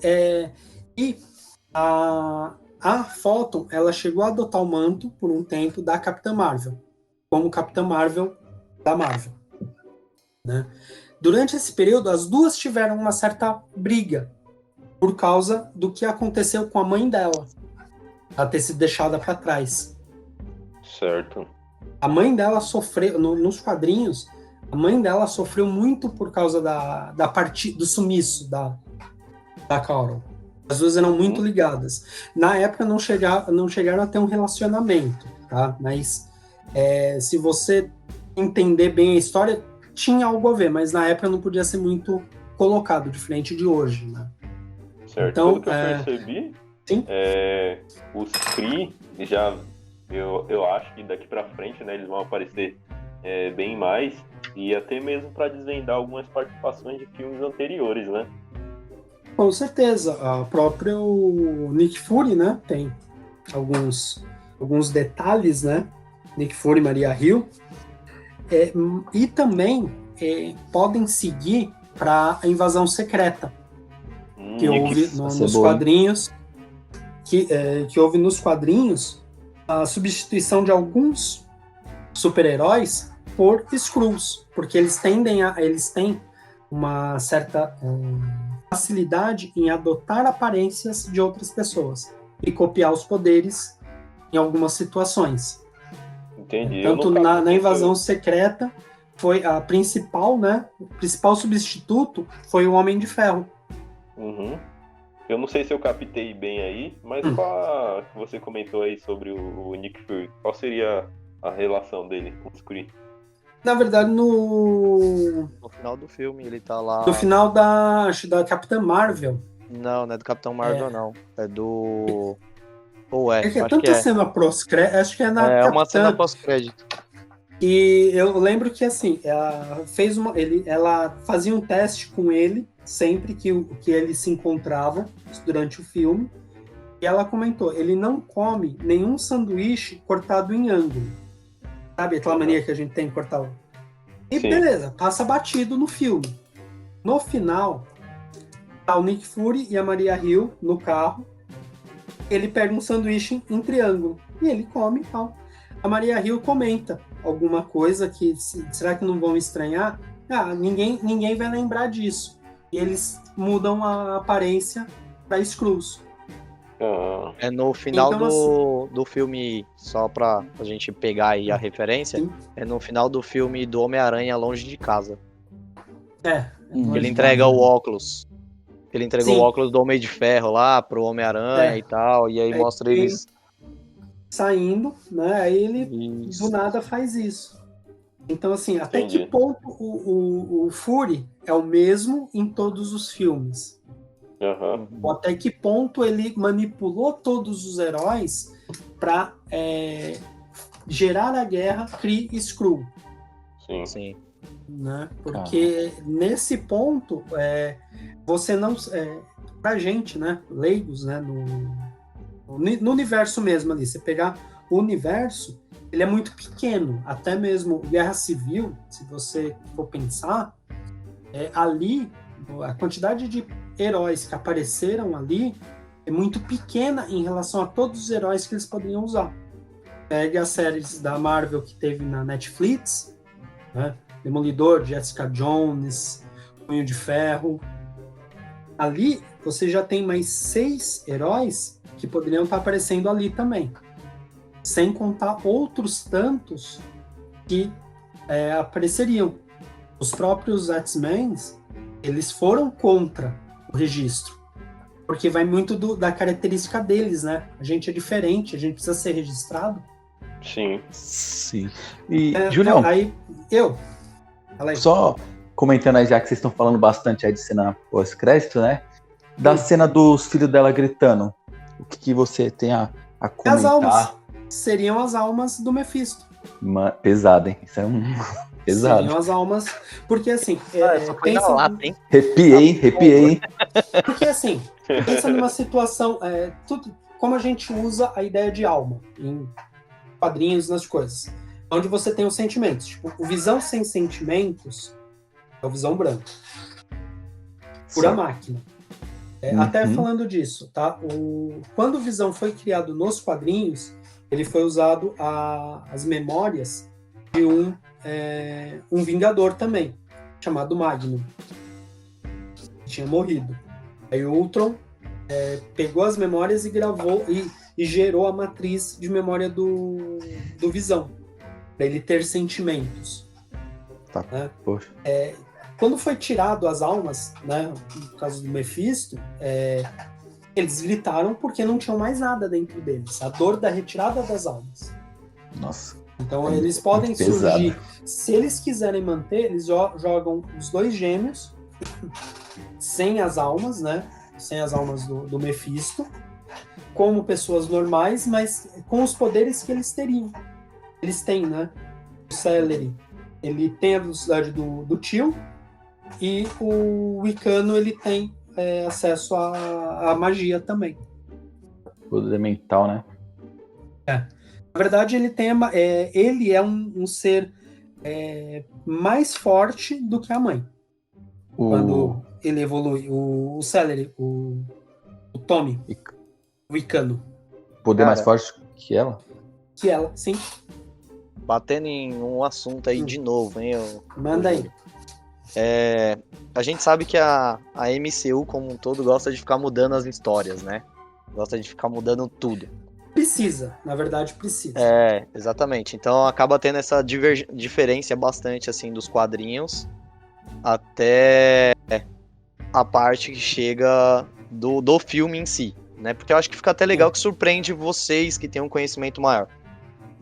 e a Photon, ela chegou a adotar o manto por um tempo da Capitã Marvel, como Capitã Marvel da Marvel, né? Durante esse período, as duas tiveram uma certa briga por causa do que aconteceu com a mãe dela, ela ter sido deixada para trás. Certo. A mãe dela sofreu, nos quadrinhos, a mãe dela sofreu muito por causa do sumiço da Carol. As duas eram muito ligadas. Na época não chegaram a ter um relacionamento, tá? Mas se você entender bem a história, tinha algo a ver, mas na época não podia ser muito colocado, diferente de hoje, né? Certo. Então, pelo que eu percebi, os Kree eu acho que daqui pra frente, né, eles vão aparecer bem mais, e até mesmo para desvendar algumas participações de filmes anteriores, né? Com certeza. A própria Nick Fury, né, tem alguns detalhes, né? Nick Fury, Maria Hill. E também podem seguir para a Invasão Secreta que houve nos quadrinhos, que houve nos quadrinhos a substituição de alguns super-heróis por Skrulls, porque eles têm uma certa facilidade em adotar aparências de outras pessoas e copiar os poderes em algumas situações. Entendi. Tanto na invasão secreta foi a principal, né? O principal substituto foi o Homem de Ferro. Uhum. Eu não sei se eu captei bem aí, mas qual que você comentou aí sobre o Nick Fury? Qual seria a relação dele com os Kree? Na verdade, no final do filme, ele tá lá... No final da Capitã Marvel. Não é do Capitão Marvel, não. É do... Ou é? É que é tanta cena pós-crédito, acho que é na É Capitã. uma cena pós-crédito. E eu lembro que, assim, ela fazia um teste com ele sempre que eles se encontravam durante o filme. E ela comentou, ele não come nenhum sanduíche cortado em ângulo. Sabe aquela mania que a gente tem de cortar o... E sim, beleza, passa batido no filme. No final, tá o Nick Fury e a Maria Hill no carro. Ele pega um sanduíche em triângulo e ele come e tal. A Maria Hill comenta alguma coisa que, será que não vão estranhar? Ah, ninguém vai lembrar disso. E eles mudam a aparência para Skrulls. É no final então, do filme, só pra gente pegar aí a referência, sim, é no final do filme do Homem-Aranha Longe de Casa. Ele entrega o óculos. Ele entregou o óculos do Homem de Ferro lá pro Homem-Aranha e tal, e aí mostra eles saindo, né? Aí ele do nada faz isso. Então, assim, até que ponto o Fury é o mesmo em todos os filmes? Ou até que ponto ele manipulou todos os heróis para gerar a guerra Kree e Skrull? Sim. Né? Porque nesse ponto você não, pra gente, né, leigos, né, no universo mesmo ali, você pegar o universo, ele é muito pequeno, até mesmo Guerra Civil, se você for pensar, ali a quantidade de heróis que apareceram ali é muito pequena em relação a todos os heróis que eles poderiam usar. Pega as séries da Marvel que teve na Netflix, né? Demolidor, Jessica Jones, Punho de Ferro. Ali você já tem mais 6 heróis que poderiam estar aparecendo ali também. Sem contar outros tantos que apareceriam. Os próprios X-Men, eles foram contra o registro. Porque vai muito da característica deles, né? A gente é diferente, a gente precisa ser registrado. Sim. E, Julião... Aí, só comentando aí, já que vocês estão falando bastante aí de cena pós-crédito, né? Da cena dos filhos dela gritando. O que você tem a comentar? As almas. Seriam as almas do Mephisto. Pesado, hein? Isso é pesado. Seriam as almas. Porque assim. Arrepiei. Porque assim, pensa numa situação. Como a gente usa a ideia de alma em quadrinhos, nas coisas. Onde você tem os sentimentos. Tipo, o Visão sem sentimentos é o Visão branco. Pura máquina. Até falando disso, tá? Quando o Visão foi criado nos quadrinhos, ele foi usado as memórias de um Vingador também, chamado Magnum. Que tinha morrido. Aí o Ultron pegou as memórias e gravou e gerou a matriz de memória do Visão. Para ele ter sentimentos. Tá, né? Poxa. Quando foi tirado as almas, né, no caso do Mephisto, eles gritaram porque não tinham mais nada dentro deles. A dor da retirada das almas. Nossa. Então eles podem surgir. Se eles quiserem manter, eles jogam os 2 gêmeos sem as almas, né? Sem as almas do Mephisto, como pessoas normais, mas com os poderes que eles teriam. Eles têm, né? O Celery, ele tem a velocidade do tio, e o Wicano, ele tem acesso à magia também. Poder mental, né? Na verdade, ele é um ser mais forte do que a mãe. Quando ele evolui. O Celery, o Tommy, o Wicano. Poder mais forte que ela? Que ela, sim. Batendo em um assunto aí de novo, hein? Manda aí. A gente sabe que a MCU como um todo gosta de ficar mudando as histórias, né? Gosta de ficar mudando tudo. Precisa, na verdade precisa. Exatamente. Então acaba tendo essa diferença bastante assim dos quadrinhos até a parte que chega do filme em si, né? Porque eu acho que fica até legal que surpreende vocês que têm um conhecimento maior.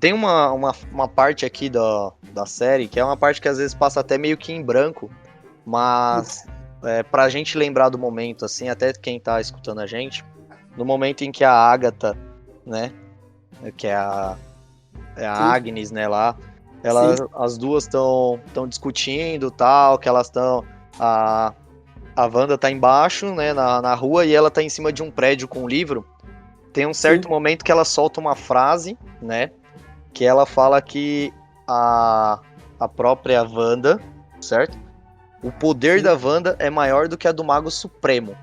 Tem uma parte aqui da série que é uma parte que às vezes passa até meio que em branco, mas pra gente lembrar do momento, assim, até quem tá escutando a gente, no momento em que a Agatha, né, que é a Agnes, né, lá, as duas estão discutindo, tal, que elas estão... A Wanda tá embaixo, né, na rua, e ela tá em cima de um prédio com um livro. Tem um certo momento que ela solta uma frase, né, que ela fala que a própria Wanda, certo? O poder da Wanda é maior do que a do Mago Supremo.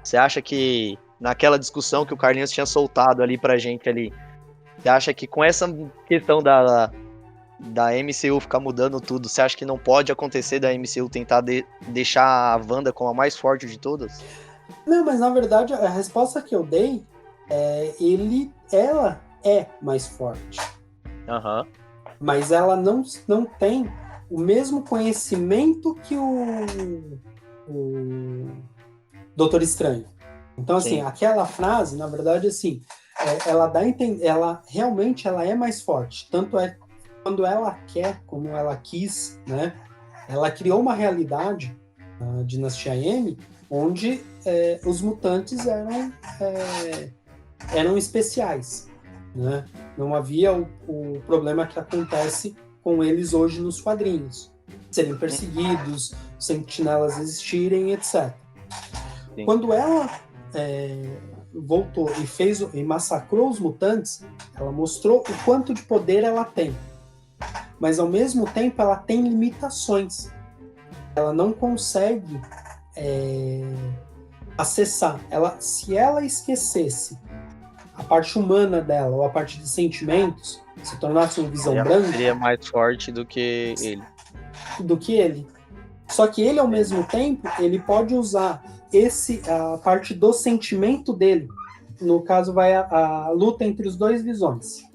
Você acha que, naquela discussão que o Carlinhos tinha soltado ali pra gente ali, você acha que com essa questão da MCU ficar mudando tudo, você acha que não pode acontecer da MCU tentar deixar a Wanda como a mais forte de todas? Não, mas na verdade a resposta que eu dei ela é mais forte. Uhum. Mas ela não tem o mesmo conhecimento que o Doutor Estranho. Então, assim, aquela frase, na verdade, assim, ela dá a entender, ela realmente é mais forte. Tanto é quando ela quer, como ela quis, né? Ela criou uma realidade, a Dinastia M, onde os mutantes eram especiais, né? Não havia o problema que acontece com eles hoje nos quadrinhos. Serem perseguidos, sentinelas existirem, etc. Sim. Quando ela voltou e massacrou os mutantes, ela mostrou o quanto de poder ela tem. Mas, ao mesmo tempo, ela tem limitações. Ela não consegue acessar. Se ela esquecesse a parte humana dela, ou a parte de sentimentos, se tornasse uma visão branca... Ela seria mais forte do que ele. Só que ele, ao mesmo tempo, ele pode usar a parte do sentimento dele. No caso, vai a luta entre os dois Visões.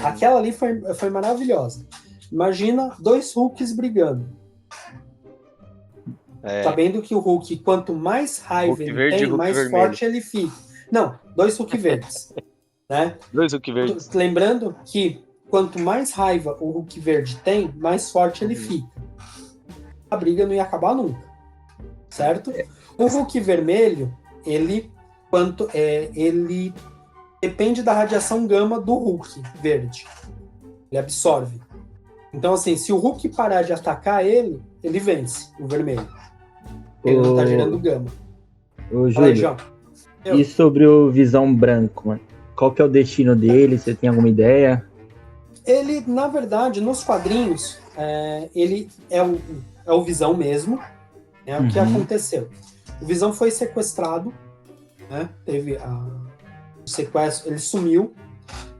Aquela ali foi maravilhosa. Imagina dois Hulks brigando. Sabendo que o Hulk, quanto mais raiva ele tem, mais forte ele fica. Não, dois Hulk verdes. Né? Dois Hulk verdes. Lembrando que quanto mais raiva o Hulk verde tem, mais forte ele fica. A briga não ia acabar nunca. Certo? O Hulk vermelho, ele depende da radiação gama do Hulk verde. Ele absorve. Então, assim, se o Hulk parar de atacar ele vence, o vermelho. Ele não tá gerando gama. Ô, Júlio, João. E sobre o Visão Branco, mano? Qual que é o destino dele? Você tem alguma ideia? Ele, na verdade, nos quadrinhos, ele é o Visão mesmo. O que aconteceu? O Visão foi sequestrado, né? Teve o sequestro, ele sumiu.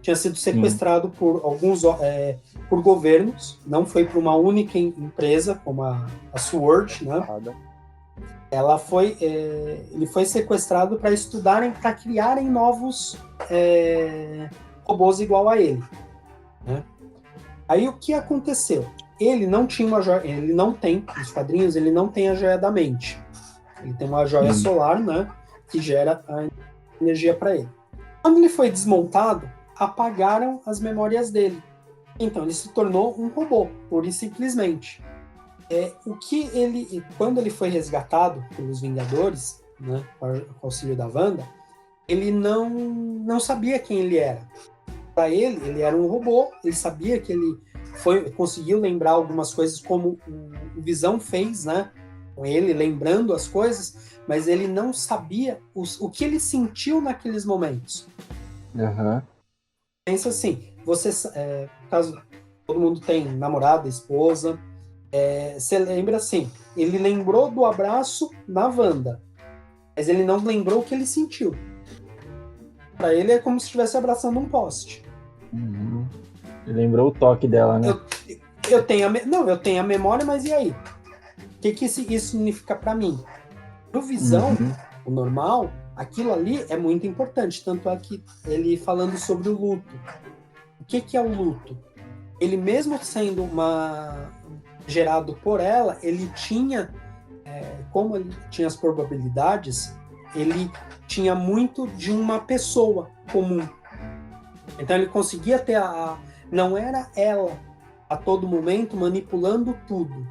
Tinha sido sequestrado por por governos, não foi por uma única empresa, como a SWORD, né? Ele foi sequestrado para estudarem, para criarem novos robôs igual a ele. Né? Aí o que aconteceu? Ele não tinha uma joia, ele não tem, nos quadrinhos, ele não tem a joia da mente. Ele tem uma joia solar, né? Que gera a energia para ele. Quando ele foi desmontado, apagaram as memórias dele. Então ele se tornou um robô, pura e simplesmente. Quando ele foi resgatado pelos Vingadores, né, com o auxílio da Wanda, ele não sabia quem ele era. Para ele era um robô, ele sabia que ele conseguiu lembrar algumas coisas como o Visão fez, né, com ele, lembrando as coisas, mas ele não sabia o que ele sentiu naqueles momentos. Uhum. Pensa assim, caso todo mundo tem namorada, esposa, você lembra assim, ele lembrou do abraço na Wanda, mas ele não lembrou o que ele sentiu. Para ele é como se estivesse abraçando um poste. Uhum. Ele lembrou o toque dela, né? Eu tenho a memória, mas e aí? O que isso significa para mim? No Visão, o normal, aquilo ali é muito importante. Tanto é que ele falando sobre o luto. O que é o luto? Ele mesmo sendo gerado por ela, ele tinha, como ele tinha as probabilidades, ele tinha muito de uma pessoa comum. Então ele conseguia ter não era ela a todo momento manipulando tudo.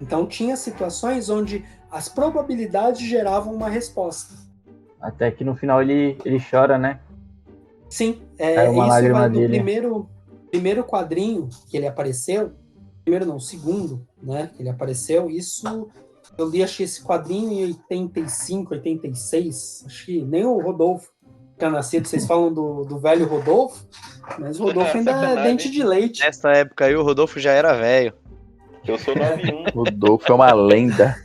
Então tinha situações onde as probabilidades geravam uma resposta. Até que no final ele chora, né? Sim, uma isso lágrima vai do dele. primeiro quadrinho que ele apareceu, o segundo, né, que ele apareceu, isso eu li, achei esse quadrinho em 85, 86, acho que nem o Rodolfo tinha nascido, vocês falam do velho Rodolfo, mas o Rodolfo ainda é dente de leite. Nessa época aí o Rodolfo já era velho. Eu sou 91. Rodolfo é uma lenda.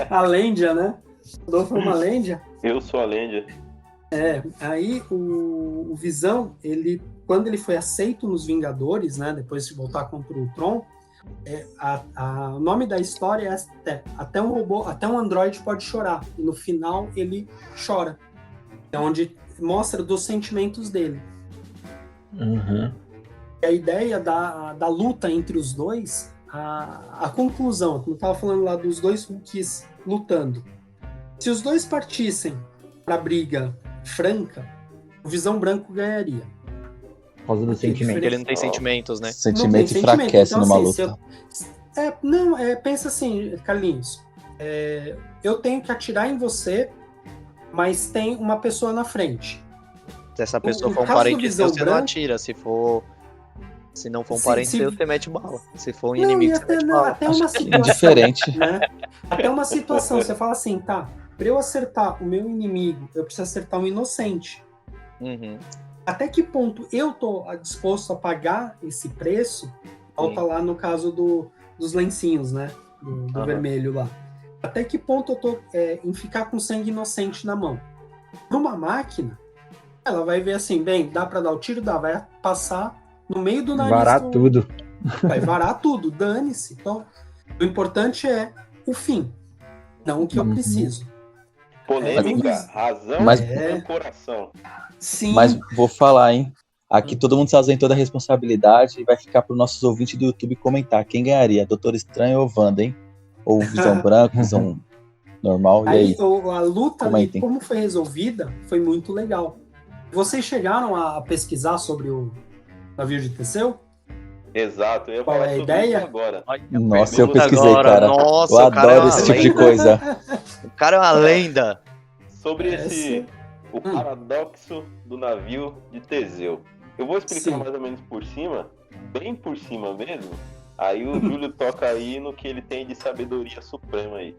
A Lêndia, né? O Rodolfo é uma Lêndia. Eu sou a Lêndia. Aí o Visão, quando ele foi aceito nos Vingadores, né, depois de voltar contra o Ultron, o nome da história é até um robô, até um androide pode chorar, e no final ele chora, é onde mostra dos sentimentos dele. E a ideia da luta entre os dois, a conclusão, como eu estava falando lá dos dois Hulks lutando, se os dois partissem para briga franca, o Visão Branco ganharia. Por causa do sentimento. Porque ele não tem sentimentos, né? Sentimento enfraquece então, numa assim, luta. Pensa assim, Carlinhos, eu tenho que atirar em você, mas tem uma pessoa na frente. Se essa pessoa No for um caso do parente Visão seu, você não Branco, atira. Se não for um se- parente se- seu, você mete bala. Se for um Não, inimigo, e você mete bala. até uma situação, Indiferente. né? Até uma situação, você fala assim, tá, pra eu acertar o meu inimigo, eu preciso acertar um inocente. Uhum. Até que ponto eu tô disposto a pagar esse preço? Volta lá no caso dos lencinhos, né? Do vermelho lá. Até que ponto eu tô em ficar com sangue inocente na mão? Para uma máquina, ela vai ver assim, bem, dá para dar o tiro? Dá, vai passar no meio do nariz. Varar tudo. Vai varar tudo, dane-se. Então, o importante é o fim, não o que eu preciso. Polêmica, razão Mas- e coração. Sim. Mas vou falar, hein? Aqui todo mundo se ausenta toda a responsabilidade e vai ficar para os nossos ouvintes do YouTube comentar quem ganharia, Doutor Estranho ou Wanda, hein? Ou Visão Branca, Visão Normal, e aí? A luta ali, Comentem. como foi resolvida, foi muito legal. Vocês chegaram a pesquisar sobre o navio de Teseu? Exato, eu ia Qual falar é a sobre ideia? isso agora. Nossa, eu Pergunta pesquisei, agora. cara. Nossa, Eu o cara é adoro uma esse tipo de lenda. coisa. O cara é uma lenda. Sobre o paradoxo do navio de Teseu. Eu vou explicar Sim. mais ou menos por cima, bem por cima mesmo. Aí o Júlio toca aí no que ele tem de sabedoria suprema aí.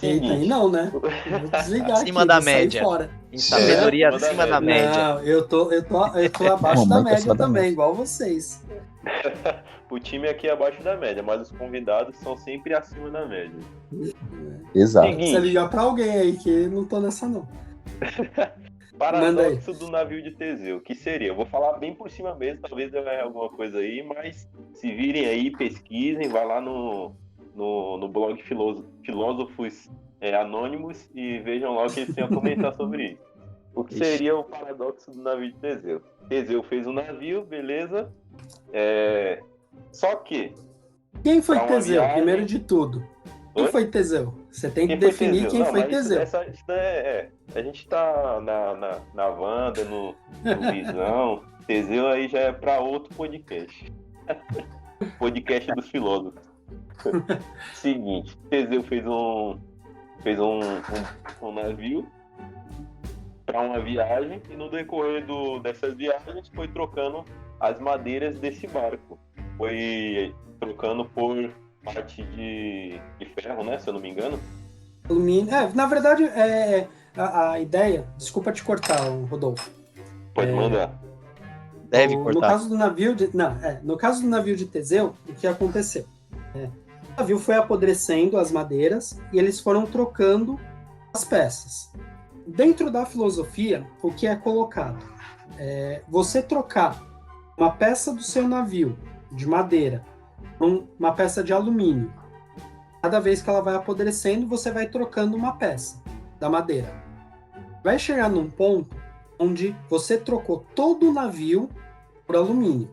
Eita, aí não, né? Eu vou desligar Acima aqui, da vou sair média. fora. Em sabedoria acima acima da da média. Não, eu tô abaixo da Momento média acima da também, média. igual vocês. O time aqui é abaixo da média, mas os convidados são sempre acima da média. Exato. Precisa ligar pra alguém aí, que não tô nessa não. Paradoxo do navio de Teseu, que seria? Eu vou falar bem por cima mesmo, talvez eu erre alguma coisa aí, mas se virem aí, pesquisem, vai lá no blog Filósofos Anônimos e vejam lá o que eles têm a comentar sobre isso. O que seria o paradoxo do navio de Teseu? Teseu fez um navio, beleza, só que... Quem foi Pra uma Teseu, viagem. primeiro de tudo? Quem Oi? foi Teseu? Você tem que Quem foi definir Teseu? quem Não, foi mas Teseu. isso a gente tá na Wanda, no Visão. Teseu aí já é pra outro podcast. Podcast dos filósofos. Seguinte, Teseu fez um navio para uma viagem e no decorrer dessas viagens foi trocando as madeiras desse barco. Foi trocando por parte de ferro, né? Se eu não me engano. Alumínio. Na verdade, a ideia... Desculpa te cortar, Rodolfo. Pode mandar. Deve No cortar. caso do navio no caso do navio de Teseu, o que aconteceu? O navio foi apodrecendo as madeiras e eles foram trocando as peças. Dentro da filosofia, o que é colocado? Você trocar uma peça do seu navio de madeira para uma peça de alumínio, cada vez que ela vai apodrecendo, você vai trocando uma peça da madeira. Vai chegar num ponto onde você trocou todo o navio por alumínio.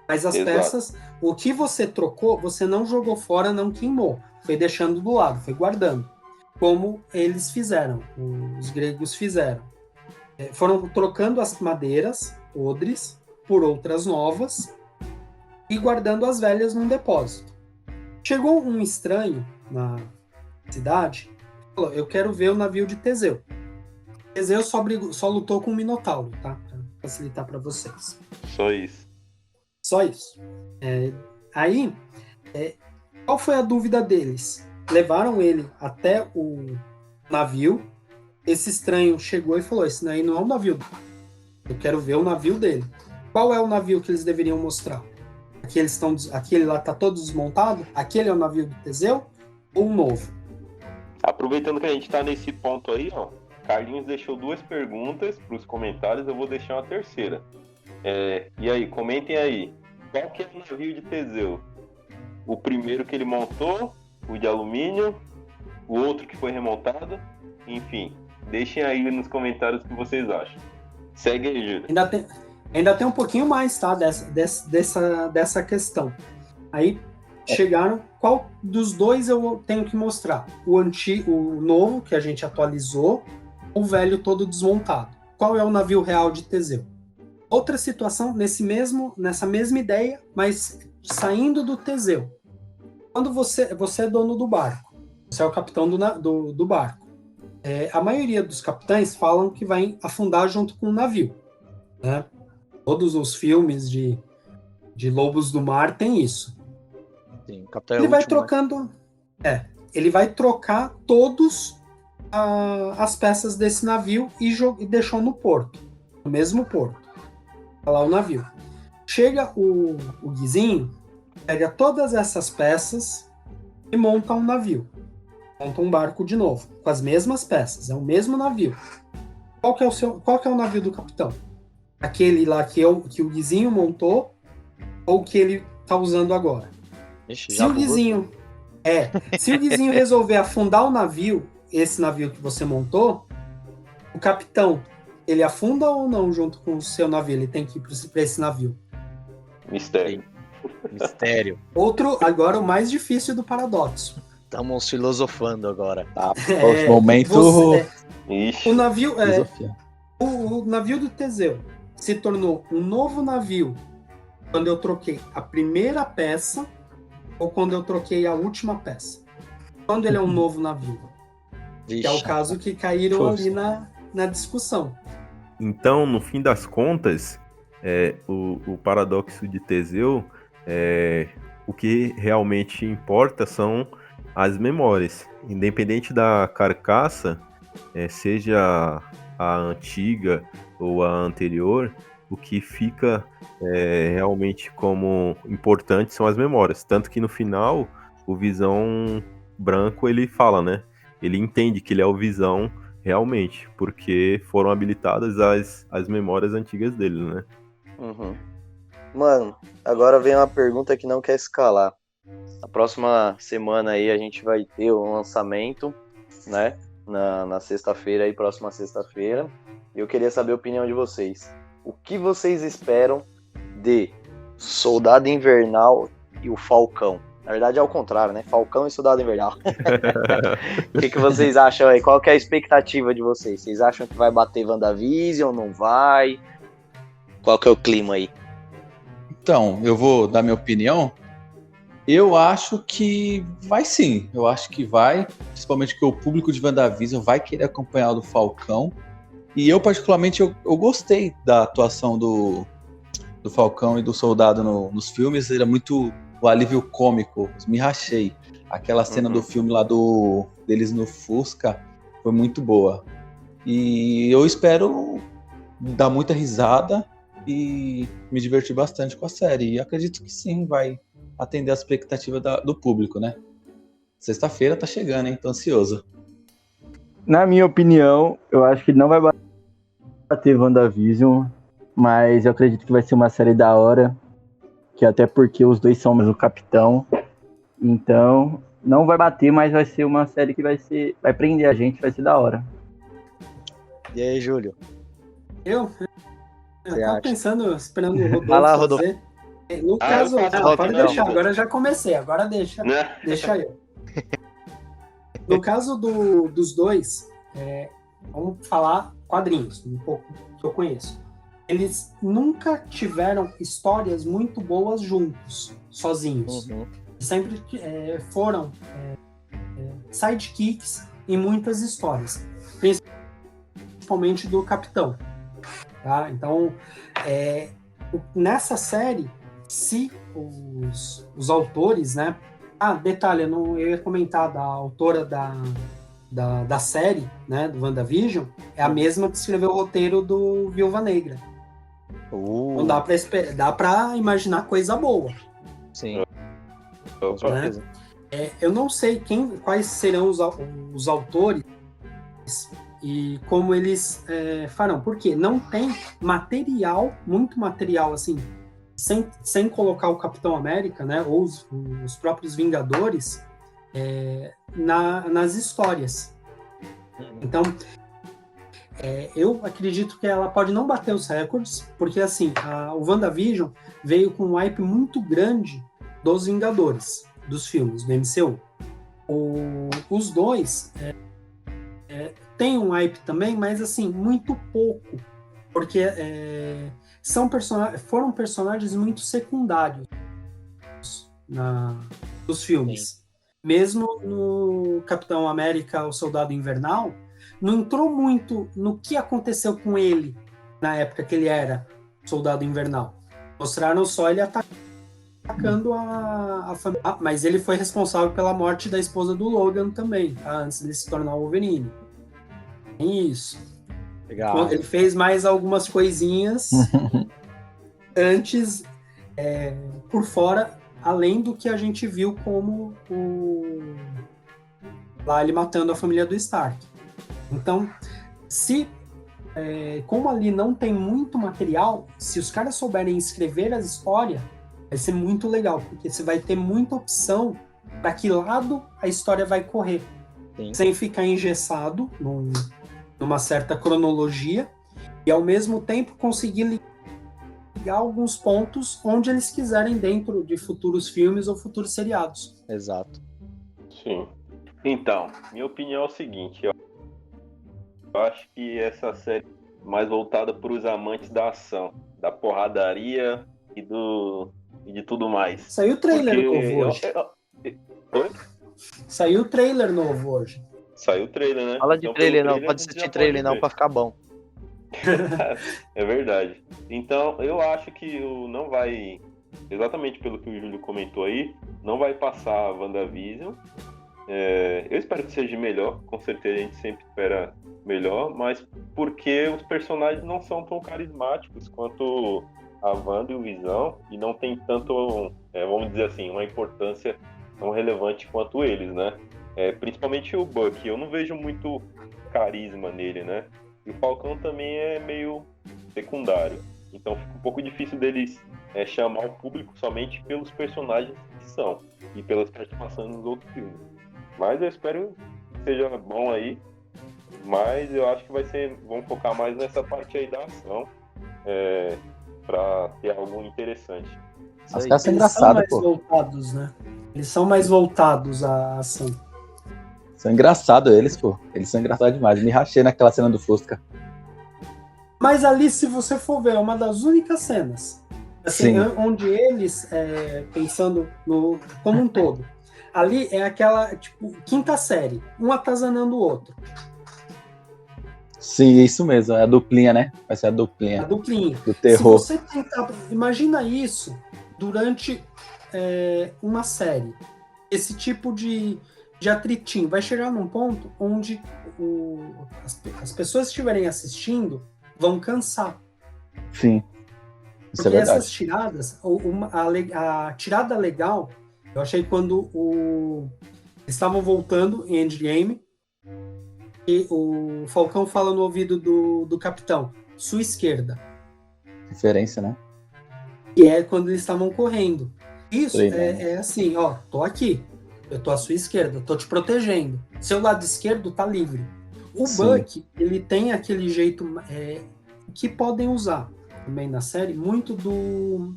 Mas as peças, o que você trocou, você não jogou fora, não queimou. Foi deixando do lado, foi guardando. Como eles fizeram, os gregos fizeram. Foram trocando as madeiras podres por outras novas e guardando as velhas num depósito. Chegou um estranho na cidade e falou: eu quero ver o navio de Teseu. Teseu só lutou com o Minotauro, tá? Pra facilitar para vocês. Só isso. Só isso. Aí, qual foi a dúvida deles? Levaram ele até o navio. Esse estranho chegou e falou: esse aí não é o navio. Eu quero ver o navio dele. Qual é o navio que eles deveriam mostrar? Aquele lá tá todo desmontado? Aquele é o navio do Teseu? Ou o novo? Aproveitando que a gente tá nesse ponto aí, ó, Carlinhos deixou 2 perguntas para os comentários, eu vou deixar uma terceira. E aí, comentem aí. Qual que é o navio de Teseu? O primeiro que ele montou, o de alumínio, o outro que foi remontado, enfim. Deixem aí nos comentários o que vocês acham. Segue aí, Júlio. Ainda tem um pouquinho mais, tá? Dessa questão. Aí chegaram. Qual dos dois eu tenho que mostrar? O novo, que a gente atualizou, ou o velho todo desmontado? Qual é o navio real de Teseu? Outra situação nessa mesma ideia, mas saindo do Teseu. Quando você é dono do barco, você é o capitão do barco. A maioria dos capitães falam que vai afundar junto com o navio, né? Todos os filmes de lobos do mar tem isso. Sim, o capitão ele vai trocando. Ele vai trocar todos as peças desse navio e deixou no porto, no mesmo porto. Tá lá o navio. Chega o Guizinho, pega todas essas peças e monta um navio. Monta um barco de novo, com as mesmas peças, é o mesmo navio. Qual que é o navio do capitão? Aquele lá que o Guizinho montou ou que ele tá usando agora? Ixi, se o Guizinho resolver afundar o navio, esse navio que você montou, o capitão, ele afunda ou não junto com o seu navio? Ele tem que ir para esse navio. Mistério. Outro, agora o mais difícil do paradoxo. Estamos filosofando agora. Tá, momento. O navio o navio do Teseu se tornou um novo navio quando eu troquei a primeira peça ou quando eu troquei a última peça. Quando ele é um novo navio. Vixe. Que é o caso que caíram ali na discussão. Então, no fim das contas, o paradoxo de Teseu, o que realmente importa são as memórias. Independente da carcaça, seja a antiga ou a anterior, o que fica realmente como importante são as memórias. Tanto que no final, o Visão Branco, ele fala, né? Ele entende que ele é o Visão realmente, porque foram habilitadas as memórias antigas dele, né? Uhum. Mano, agora vem uma pergunta que não quer escalar. Na próxima semana aí a gente vai ter um lançamento, né? Na sexta-feira aí, próxima sexta-feira. E eu queria saber a opinião de vocês. O que vocês esperam de Soldado Invernal e o Falcão? Na verdade é ao contrário, né? Falcão e Soldado Invernal. O que vocês acham aí? Qual que é a expectativa de vocês? Vocês acham que vai bater WandaVision? Não vai? Qual que é o clima aí? Então, eu vou dar minha opinião. Eu acho que vai sim. Eu acho que vai. Principalmente porque o público de WandaVision vai querer acompanhar o do Falcão. E eu, particularmente, eu gostei da atuação do Falcão e do Soldado nos filmes. Era muito o alívio cômico. Me rachei. Aquela cena do filme lá deles no Fusca foi muito boa. E eu espero dar muita risada e me divertir bastante com a série. E acredito que sim, vai atender a expectativa do público, né? Sexta-feira tá chegando, hein? Tô ansioso. Na minha opinião, eu acho que não vai bater WandaVision. mas eu acredito que vai ser uma série da hora, que até porque os dois são o capitão, então não vai bater, mas vai ser uma série que vai prender a gente, vai ser da hora. E aí, Júlio? Eu tava pensando, esperando o Rodolfo Vai lá, Rodolfo. fazer. No caso, pode deixar, agora eu já comecei, agora deixa eu. No caso dos dois, vamos falar quadrinhos, um pouco que eu conheço. Eles nunca tiveram histórias muito boas juntos, sozinhos. Uhum. Sempre foram sidekicks em muitas histórias, principalmente do Capitão. Tá? Então, nessa série, se os autores, né? Detalhe, eu ia comentar da autora da série, né, do WandaVision, é a mesma que escreveu o roteiro do Viúva Negra. Então dá pra imaginar coisa boa. Sim. Com certeza. Né? Eu não sei quais serão os autores e como eles farão, porque não tem muito material assim, sem colocar o Capitão América, né, ou os próprios Vingadores nas histórias. Então, eu acredito que ela pode não bater os recordes, porque assim, o WandaVision veio com um hype muito grande dos Vingadores, dos filmes, do MCU. Os dois têm um hype também, mas assim, muito pouco, porque foram personagens muito secundários dos filmes. Sim. Mesmo no Capitão América, o Soldado Invernal, não entrou muito no que aconteceu com ele na época que ele era Soldado Invernal. Mostraram só ele atacando a família. Mas ele foi responsável pela morte da esposa do Logan também, tá? Antes de se tornar o Wolverine. Isso. Legal. Ele fez mais algumas coisinhas antes, por fora, além do que a gente viu como lá ele matando a família do Stark. Então, como ali não tem muito material, se os caras souberem escrever as histórias, vai ser muito legal, porque você vai ter muita opção para que lado a história vai correr. Sim. Sem ficar engessado numa certa cronologia, e ao mesmo tempo conseguir ligar alguns pontos onde eles quiserem dentro de futuros filmes ou futuros seriados. Exato. Sim. Então, minha opinião é o seguinte, eu acho que essa série é mais voltada para os amantes da ação, da porradaria e de tudo mais. Saiu o trailer novo hoje. Oi? Saiu o trailer novo hoje. Saiu o trailer, né? Fala de trailer não, pode assistir trailer não pra ficar bom. É verdade. Então, eu acho que não vai, exatamente pelo que o Júlio comentou aí, não vai passar a WandaVision. Eu espero que seja melhor, com certeza a gente sempre espera melhor, mas porque os personagens não são tão carismáticos quanto a Wanda e o Visão, e não tem tanto, vamos dizer assim, uma importância tão relevante quanto eles, né? Principalmente o Bucky, eu não vejo muito carisma nele, né? E o Falcão também é meio secundário, então fica um pouco difícil deles chamar o público somente pelos personagens que são e pelas participações nos outros filmes. Mas eu espero que seja bom aí, mas eu acho que vamos focar mais nessa parte aí da ação, pra ter algo interessante. As caras são engraçadas, pô. Voltados, né? Eles são mais voltados à ação. São engraçados eles, pô. Eles são engraçados demais. Me rachei naquela cena do Fusca. Mas ali, se você for ver, é uma das únicas cenas assim, onde eles, pensando como um todo, ali é aquela, tipo, quinta série, um atazanando o outro. Sim, isso mesmo, é a duplinha, né? Vai ser a duplinha. A duplinha. Do terror. Se você tentar, imagina isso durante uma série. Esse tipo de atritinho vai chegar num ponto onde as pessoas que estiverem assistindo vão cansar. Sim. Isso porque é verdade. Essas tiradas, a tirada legal, eu achei quando eles estavam voltando em Endgame e o Falcão fala no ouvido do Capitão, sua esquerda. Referência, né? Que é quando eles estavam correndo. Isso Treinando. é assim, ó, tô aqui, eu tô à sua esquerda, tô te protegendo. Seu lado esquerdo tá livre. O Sim. Buck, ele tem aquele jeito que podem usar também na série, muito do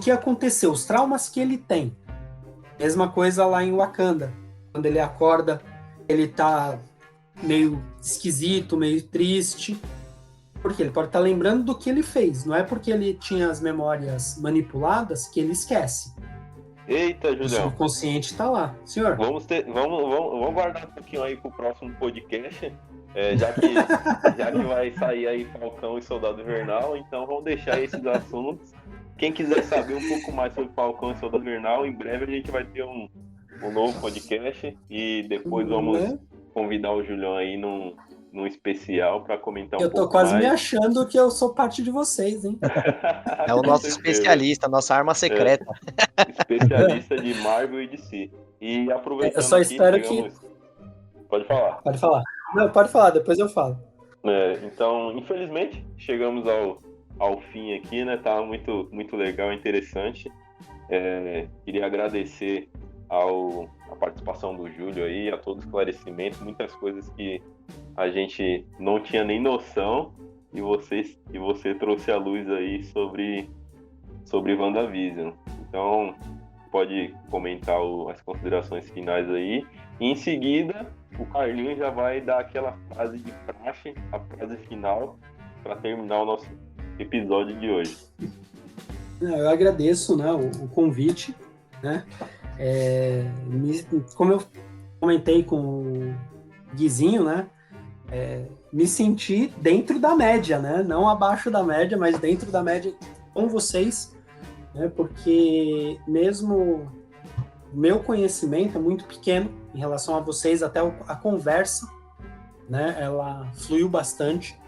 que aconteceu, os traumas que ele tem. Mesma coisa lá em Wakanda. Quando ele acorda, ele tá meio esquisito, meio triste. Porque ele pode estar lembrando do que ele fez. Não é porque ele tinha as memórias manipuladas que ele esquece. Eita, O Julião. subconsciente tá lá. Senhor. Vamos guardar um pouquinho aí pro próximo podcast. Já que vai sair aí Falcão e Soldado Invernal, então vamos deixar esses assuntos. Quem quiser saber um pouco mais sobre Falcão e Soldado Invernal, em breve a gente vai ter um novo podcast e depois vamos convidar o Julião aí num especial para comentar um pouco mais. Eu tô quase me achando que eu sou parte de vocês, hein? É o nosso especialista, nossa arma secreta. Especialista de Marvel e DC. E aproveitando eu só espero que... Pode falar. Pode falar. Não, pode falar, depois eu falo. Então, infelizmente, chegamos ao fim aqui, né? Tá muito, muito legal, interessante. Queria agradecer a participação do Júlio aí, a todo o esclarecimento, muitas coisas que a gente não tinha nem noção e você trouxe a luz aí sobre WandaVision. Então, pode comentar as considerações finais aí. E em seguida, o Carlinhos já vai dar aquela frase de praxe, a frase final, para terminar o nosso episódio de hoje. Eu agradeço, né, o convite, né? Como eu comentei com o Guizinho, né? Me senti dentro da média, né? Não abaixo da média, mas dentro da média com vocês, né? Porque mesmo o meu conhecimento é muito pequeno em relação a vocês, até a conversa, né? Ela fluiu bastante,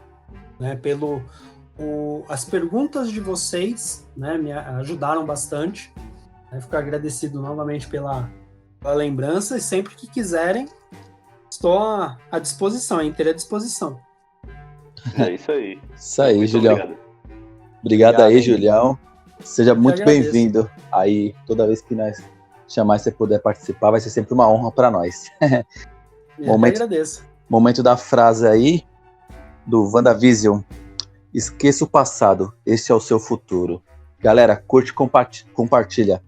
né? As perguntas de vocês, né? Me ajudaram bastante. Fico agradecido novamente pela lembrança e sempre que quiserem, estou à disposição, inteira disposição. É isso aí. Isso aí, muito Julião. Obrigado aí, Julião. Seja muito bem-vindo. Aí, toda vez que nós chamar e você puder participar, vai ser sempre uma honra para nós. Eu agradeço. Momento da frase aí, do WandaVision. Esqueça o passado, esse é o seu futuro. Galera, curte e compartilha.